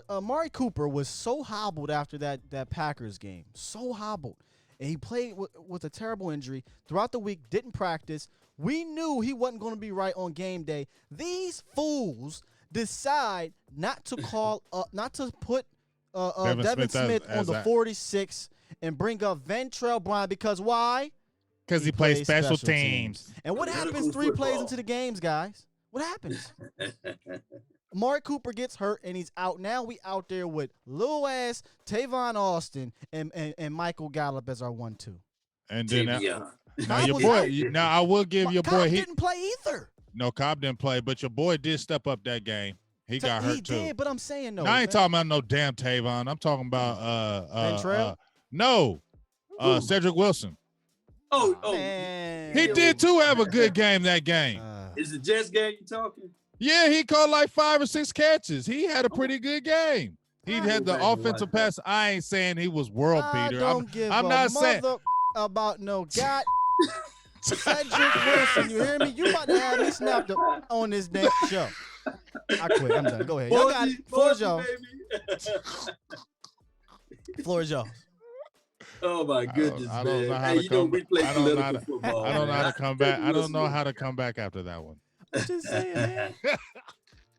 Amari Cooper was so hobbled after that Packers game. So hobbled. And he played with a terrible injury. Throughout the week, didn't practice. We knew he wasn't going to be right on game day. These fools decide not to not to put Devin Smith on the 46 and bring up Ventrell Bryant because why? Because he plays special teams. And what Political happens 3 plays football. into the games, guys? What happens? Amari Cooper gets hurt and he's out. Now we out there with Lil ass Tavon Austin and Michael Gallup as our 1-2. And then Tavion. now your was boy. out. Now I will give your boy. Cobb He didn't play either. no Cobb didn't play, but your boy did step up that game. He got hurt He too. did, but I'm saying no. No, I ain't man. talking about no damn Tavon. I'm talking about Ventrell? no, Who? Cedric Wilson. Oh, Man. He did too have a good game that game. is the Jets game you talking? Yeah, he caught like 5 or 6 catches. He had a pretty good game. He I had the go back and offensive watch pass. I ain't saying he was world I beater. don't give I'm a not saying mother about no God. Cedric Wilson, you hear me? You about to have me snapped up on this damn show. I quit. I'm done. Go ahead. Y'all got it. Floor is yours. Floor is yours. Oh my goodness, I don't man. know how Hey, to you know come we play I don't know how political to- football. I don't know how man. to come back. I don't know Listen, how to come back after that one. I'm just saying, man.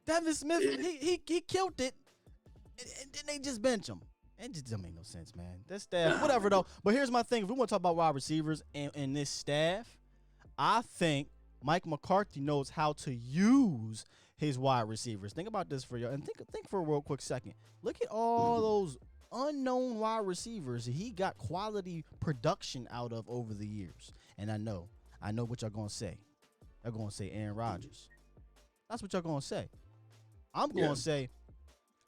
Devin Smith, he killed it, and then they just bench him. It just doesn't make no sense, man. That staff, whatever though. But here's my thing: if we want to talk about wide receivers and this staff, I think Mike McCarthy knows how to use his wide receivers. Think about this for you, and think for a real quick second. Look at all those unknown wide receivers he got quality production out of over the years. And I know what y'all gonna say. They're gonna say Aaron Rodgers. That's what y'all gonna say. I'm gonna say,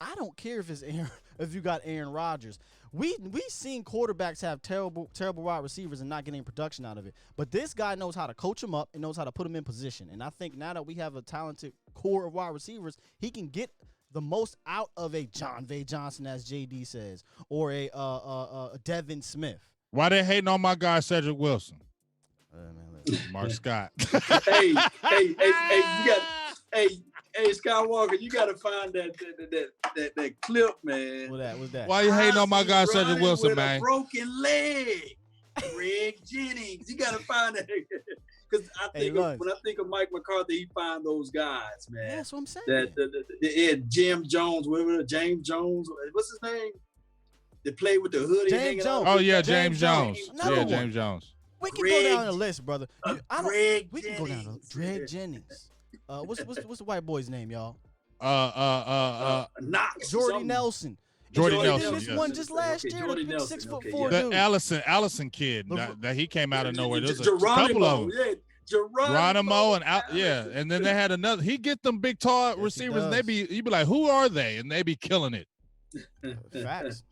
I don't care if it's Aaron, if you got Aaron Rodgers. We seen quarterbacks have terrible wide receivers and not getting production out of it. But this guy knows how to coach them up and knows how to put them in position. And I think now that we have a talented core of wide receivers, he can get the most out of a John V. Johnson, as JD says, or a Devin Smith. Why they hating on my guy Cedric Wilson? Man, listen. Mark Scott. hey, you got, hey, Hey, Skywalker, you got to find that clip, man. What's that? Why you hating on my guy, Ozzie Cedric running Wilson, with man? A broken leg. Greg Jennings. You got to find that. Because when I think of Mike McCarthy, he find those guys, man. Yeah, that's what I'm saying. Jim Jones, whatever, James Jones. What's his name? They played with the hoodie. James Jones. Oh yeah, James Jones. Another one. James Jones. We can go down the list, brother. Greg we can go down the Greg Jennings. What's the white boy's name, y'all? Knox. Jordy Nelson. Jordy He Nelson. did this one just last year. Jordy The Nelson. 6'4" The dude. Allison kid that he came out of nowhere. There's a Geronimo, couple of them. Yeah, Geronimo and then they had another. He get them big tall receivers. And you be like, who are they? And they be killing it. Facts.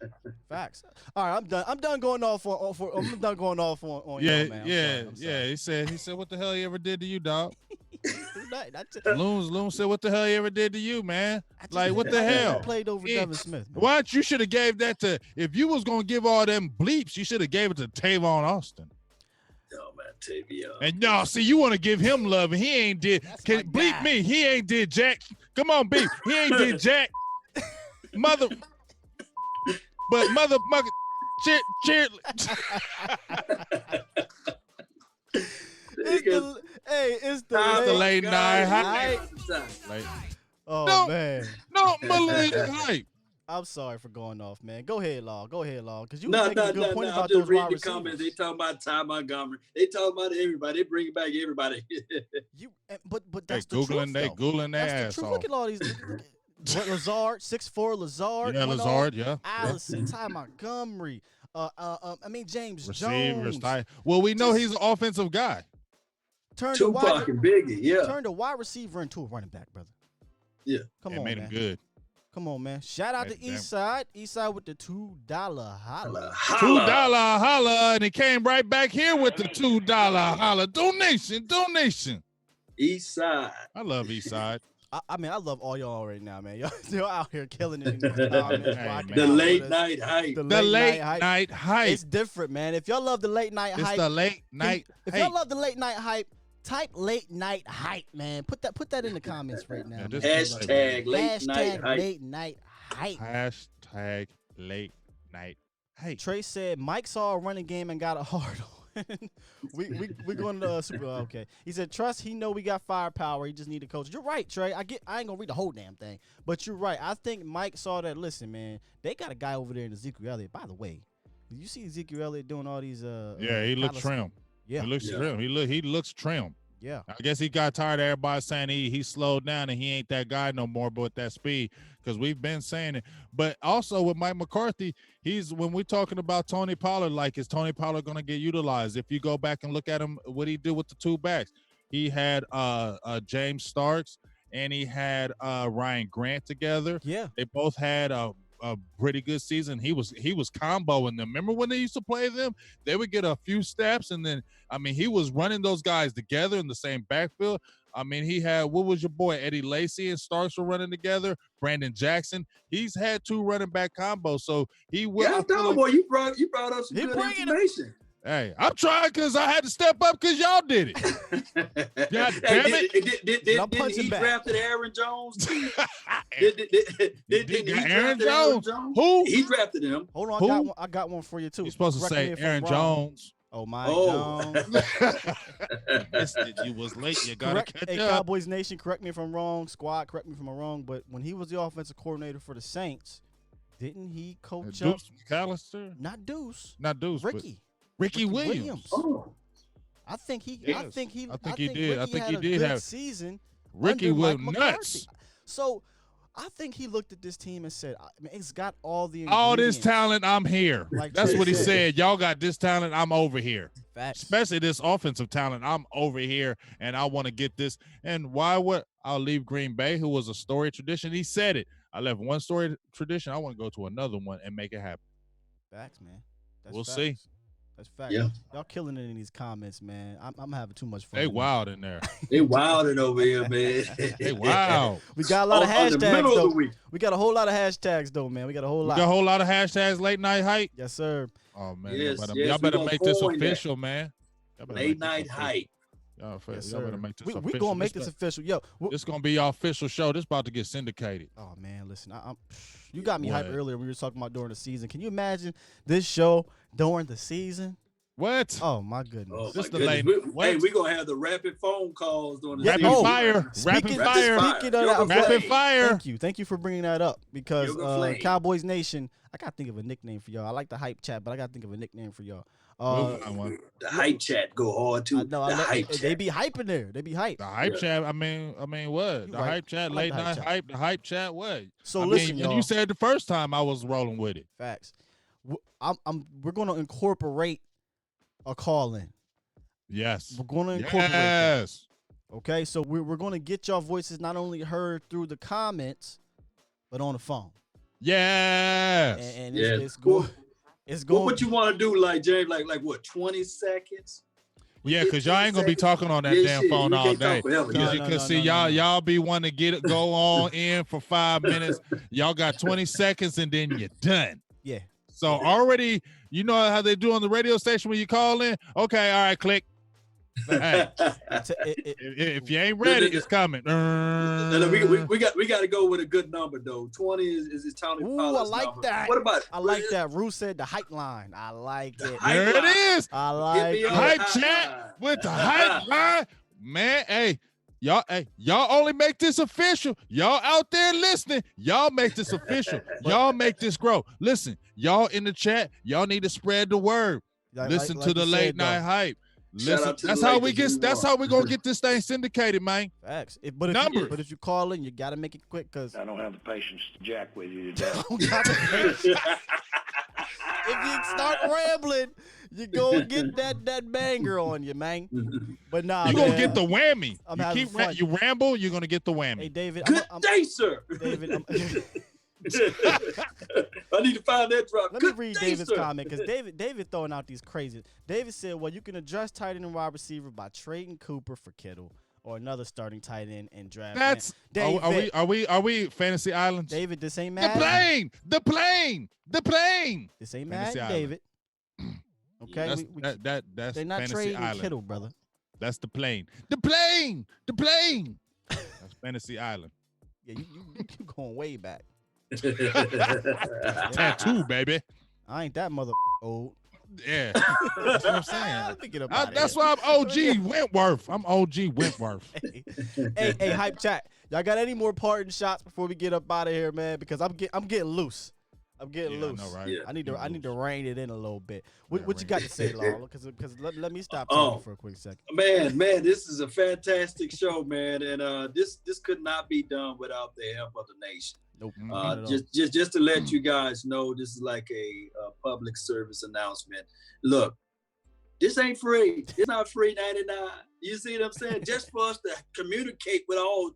All right, I'm done. I'm done going off on y'all, man. I'm sorry. He said, what the hell he ever did to you, dog? That's it. Loon said, what the hell he ever did to you, man? Like, what the hell? Played over Devin Smith. Man. Why you should have gave that to? If you was gonna give all them bleeps, you should have gave it to Tavon Austin. Oh man, Tavion. And no, see, you want to give him love, and he ain't did. Can bleep me? He ain't did Jack. Come on, beep. He ain't did Jack. But motherfucker, cheer. It's the late night hype. Oh man, no, late hype. I'm sorry for going off, man. Go ahead, Law. Because you making a good point about I'm those just reading wide the receivers. comments. They talking about Ty Montgomery. They talking about everybody. They bring back everybody. But that's the Googling, truth, they though. Googling their That's ass the truth. off. Look at all these. What, Lazard, 6'4", Lazard. Yeah, Lazard, yeah. Allison, Ty Montgomery. James Receivers, Jones. Well, we know he's an offensive guy. Tupac and Biggie, yeah. Turned a wide receiver into a running back, brother. Yeah. Come on, made man. him good. Come on, man. Shout out to Eastside. Eastside with the $2 holla. $2 holla, and he came right back here with the $2 holla. Donation. Eastside. I love Eastside. I love all y'all right now, man. Y'all out here killing it in the comments. The late night hype. The late night hype. It's different, man. If y'all love the late night hype. It's the late night hype. If y'all love the late night hype, type late night hype, man. Put that in the comments right now. Yeah, Hashtag late night hype. Late night hype. Hashtag late night hype. Trey said Mike saw a running game and got a hard on. we going to Super Bowl. Okay. He said, trust, he know we got firepower. He just need a coach. You're right, Trey. I ain't gonna read the whole damn thing. But you're right. I think Mike saw that. Listen, man, they got a guy over there in Ezekiel Elliott. By the way, you see Ezekiel Elliott doing all these he looks trim. Yeah. He looks trim. He looks trim. Yeah. I guess he got tired of everybody saying he slowed down and he ain't that guy no more, but with that speed, because we've been saying it. But also with Mike McCarthy, when we're talking about Tony Pollard, like, is Tony Pollard going to get utilized? If you go back and look at him, what he did with the two backs, he had James Starks and he had Ryan Grant together. Yeah. They both had a pretty good season. He was comboing them. Remember when they used to play them? They would get a few steps, and then he was running those guys together in the same backfield. He had, what was your boy, Eddie Lacy and Starks were running together. Brandon Jackson. He's had two running back combos, so he will. Yeah, boy, you brought up some good information. Hey, I'm trying because I had to step up because y'all did it. God damn it. Did he drafted Aaron Jones? Did Aaron Jones? Who? He drafted him. Hold on, I got one for you too. You're supposed to say Aaron Jones. Oh, my Jones. You was late. You got to catch up. Cowboys Nation, correct me if I'm wrong. Squad, correct me if I'm wrong. But when he was the offensive coordinator for the Saints, didn't he coach up? Deuce McAllister? Not Deuce. Ricky Williams. Oh. I think he did. I think he did have season. Ricky was nuts. So I think he looked at this team and said, it's got all the all this talent, I'm here. Like that's Trey what he said. said. Y'all got this talent, I'm over here. Facts. Especially this offensive talent, I'm over here, and I want to get this. And I'll leave Green Bay, who was a story tradition. He said it. I left one story tradition. I want to go to another one and make it happen. Facts, man. We'll see. That's fact. Yeah. Y'all killing it in these comments, man. I'm having too much fun. They wild in there. They wilding over here, man. They wild. We got a lot of hashtags, though. The week. We got a whole lot of hashtags, though, man. We got a whole lot. We got a whole lot of hashtags, late night hype. Yes, sir. Oh, man. Yes, y'all better make this official, man. Late night hype. Y'all Yes, better sir. make this We official. gonna make this official. Yo, This gonna be our official show. This about to get syndicated. oh man, listen, you got me hyped What? earlier. We were talking about during the season. Can you imagine this show during the season? What? Oh my goodness. Oh, This my the goodness. late- Hey, we're going to have the rapid phone calls during the Yeah, Rapid season. fire. Rapid Speaking- fire. speaking of that, Yoga Rapid flame. fire. Thank you for bringing that up because Yoga flame. Cowboys Nation. I gotta think of a nickname for y'all. I like the hype chat, but I gotta think of a nickname for y'all. We'll find one. The hype chat go hard too. I know. The hype They chat. be hyping there. They be hype. The hype chat. I mean, what? You The right. hype chat, I like late the hype night chat. hype. The hype chat. What? So I listen, mean, y'all. and you said the first time I was rolling with it. Facts. We're gonna incorporate a call in. Yes. We're gonna incorporate that. Yes. Okay, so we're gonna get y'all voices not only heard through the comments, but on the phone. Yes. And Yeah. it's going. It's going. What you want to do, like James? Like what? 20 seconds? Yeah, because y'all ain't gonna be talking on that Yeah, damn shit, phone we all can't talk day. forever. Because No, you can see y'all be wanting to go on in for 5 minutes. Y'all got 20 seconds and then you're done. Yeah. So already, you know how they do on the radio station when you call in? Okay, all right, click. Hey, if you ain't ready, it's coming. No, we got to go with a good number though. 20 is Tony Ooh, Pollard's I like number. that. What about? I like that. Rue said the hype line. I like The it. hype There it line. is. I Hit like me it. up. Hype Ah. chat with the hype line. Man, hey, y'all only make this official. Y'all out there listening, y'all make this official. Y'all make this grow. Listen, y'all in the chat, y'all need to spread the word. Listen to the you late said, night though. hype. Shout Listen, out to that's the how we Lakers, get. we That's won. how we gonna get this thing syndicated, man. Facts. But Numbers. if you call in, you gotta make it quick because I don't have the patience to jack with you today. if you start rambling, you gonna get that banger on you, man. But nah, You man, gonna get the whammy. I'm You having keep fun. you ramble, you're gonna get the Hey, whammy. David. Good day, sir. David. I need to find that drop. Let me Good read day, David's sir. comment because David throwing out these crazy. David said, "Well, you can address tight end and wide receiver by trading Cooper for Kittle or another starting tight end and draft." That's David. are we Fantasy Islands? David, this ain't The mad. plane. This ain't Fantasy mad, Island. David. Okay, That's that's they're not Fantasy trading Island. Kittle, brother. That's the plane. The plane. That's Fantasy Island. Yeah, you going way back. Tattoo, baby. I ain't that mother old. Yeah, that's what I'm saying. Think it up That's why I'm OG Wentworth. I'm OG Wentworth. hey, hype chat. Y'all got any more parting shots before we get up out of here, man? Because I'm getting loose. I'm getting Yeah, I loose. know, right? Yeah. I need to rein it in a little bit. What Yeah, you rein got it to say, Law? Because let me stop talking for a quick second. Man, this is a fantastic show, man, and this could not be done without the help of the nation. Nope. not at all. Just to let you guys know, this is like a public service announcement. Look, this ain't free. It's not free 99. You see what I'm saying? Just for us to communicate with all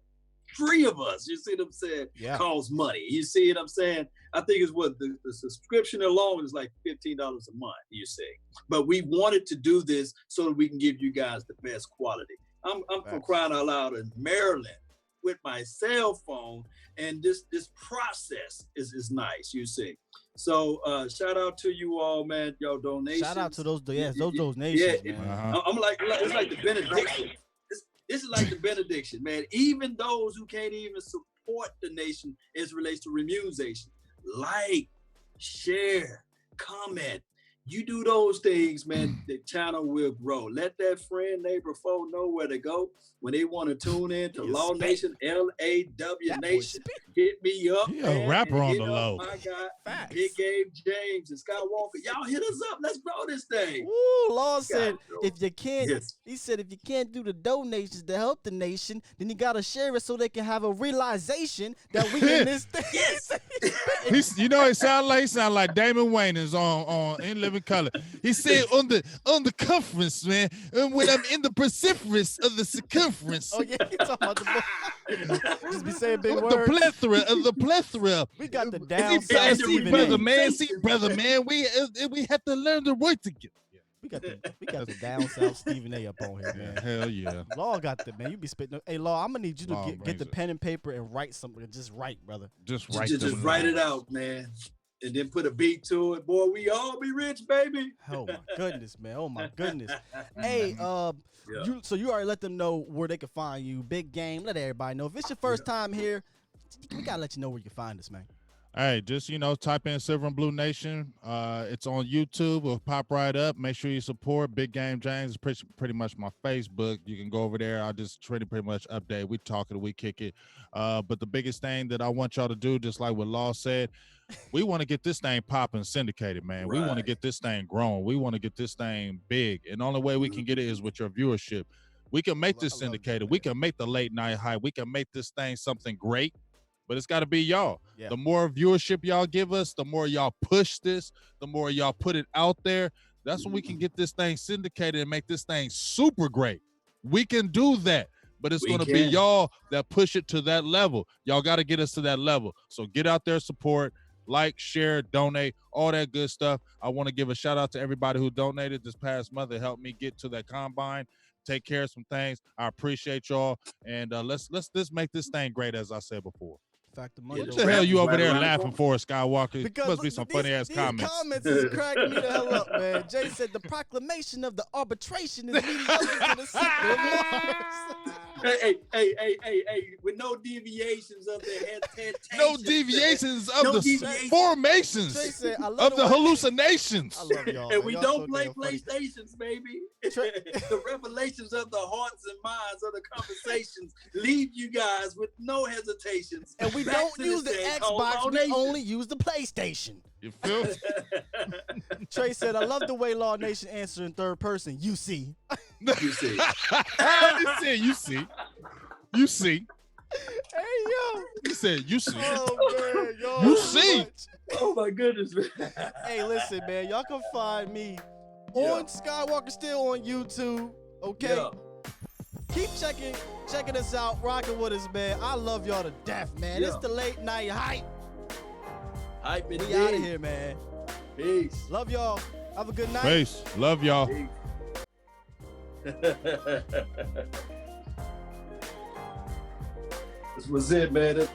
three of us, you see what I'm saying? Yeah. Costs money. You see what I'm saying? I think it's what the subscription alone is like $15 a month, you see. But we wanted to do this so that we can give you guys the best quality. I'm from crying out loud in Maryland with my cell phone, and this process is nice, you see. So shout out to you all, man, y'all donations. Shout out to those donations, Yeah, man. Uh-huh. I'm like, it's like the benediction. This is like the benediction, man. Even those who can't even support the nation as it relates to remuneration, like, share, comment. You do those things, man, the channel will grow. Let that friend, neighbor, foe know where to go when they want to tune in to Law Nation, LAW Nation. Hit me up. He a man, rapper and on hit the up low. My guy, Facts. Big Gabe James and Skywalker. Y'all hit us up. Let's grow this thing. Ooh, Law said bro. if you can't, Yes. he said if you can't do the donations to help the nation, then you gotta share it so they can have a realization that we in this thing. Yes. You know, he sound like Damon Wayans on In Living Color. He said on the conference, man, and when I'm in the peripherance of the circumference, Oh yeah, he talking about the book. Just be saying big the words. plethora of the plethora. We got the Is down he south bad to Stephen brother A. man, brother man, we have to learn to work together. We got the down south Stephen A. up on here, man. Hell yeah. Law got the man. You be spitting. Hey, Law, I'm gonna need you to Law get brings the it. pen and paper and write something. Just write, brother. Just write Just them write it lines. out, man. and then put a beat to it. Boy, we all be rich, baby. Oh my goodness, man. Oh my goodness. Hey, so you already let them know where they can find you. Big game. Let everybody know. If it's your first time here, we gotta let you know where you can find us, man. Hey, just, type in Silver and Blue Nation. It's on YouTube. It'll pop right up. Make sure you support Big Game James. It's pretty much my Facebook. You can go over there. I'll just pretty much update. We talk it, we kick it. But the biggest thing that I want y'all to do, just like what Law said, we want to get this thing popping, syndicated, man. We want to get this thing grown. We want to get this thing big. And the only way we can get it is with your viewership. We can make this syndicated. We can make the late night hype. We can make this thing something great. But it's got to be y'all. Yeah. The more viewership y'all give us, the more y'all push this, the more y'all put it out there. That's when we can get this thing syndicated and make this thing super great. We can do that, but it's going to be y'all that push it to that level. Y'all got to get us to that level. So get out there, support, like, share, donate, all that good stuff. I want to give a shout out to everybody who donated this past month to help me get to that combine, take care of some things. I appreciate y'all. And let's make this thing great, as I said before. What the hell you over there laughing for, Skywalker? Because must be some funny-ass comments. These comments is cracking me the hell up, man. Jay said the proclamation of the arbitration is leading up to the secret of Mars. Hey, with no deviations of the hesitation. No deviations of the formations. Trey said, I love of the hallucinations. I love y'all. And we don't play PlayStations, baby. The revelations of the hearts and minds of the conversations leave you guys with no hesitations. And we don't use the Xbox, we only use the PlayStation. You feel? Trey said, I love the way Law Nation answer in third person. You see. You see. You see. You see. Hey, yo. He said, you see. Oh, man. Yo, you see. Oh, my goodness, man. Hey, listen, man. Y'all can find me on Skywalker Still on YouTube. Okay? Yeah. Keep checking us out, rocking with us, man. I love y'all to death, man. It's the late night hype. Hype indeed. We out of here, man. Peace. Love y'all. Have a good night. Peace. Love y'all. Peace. This was it, man.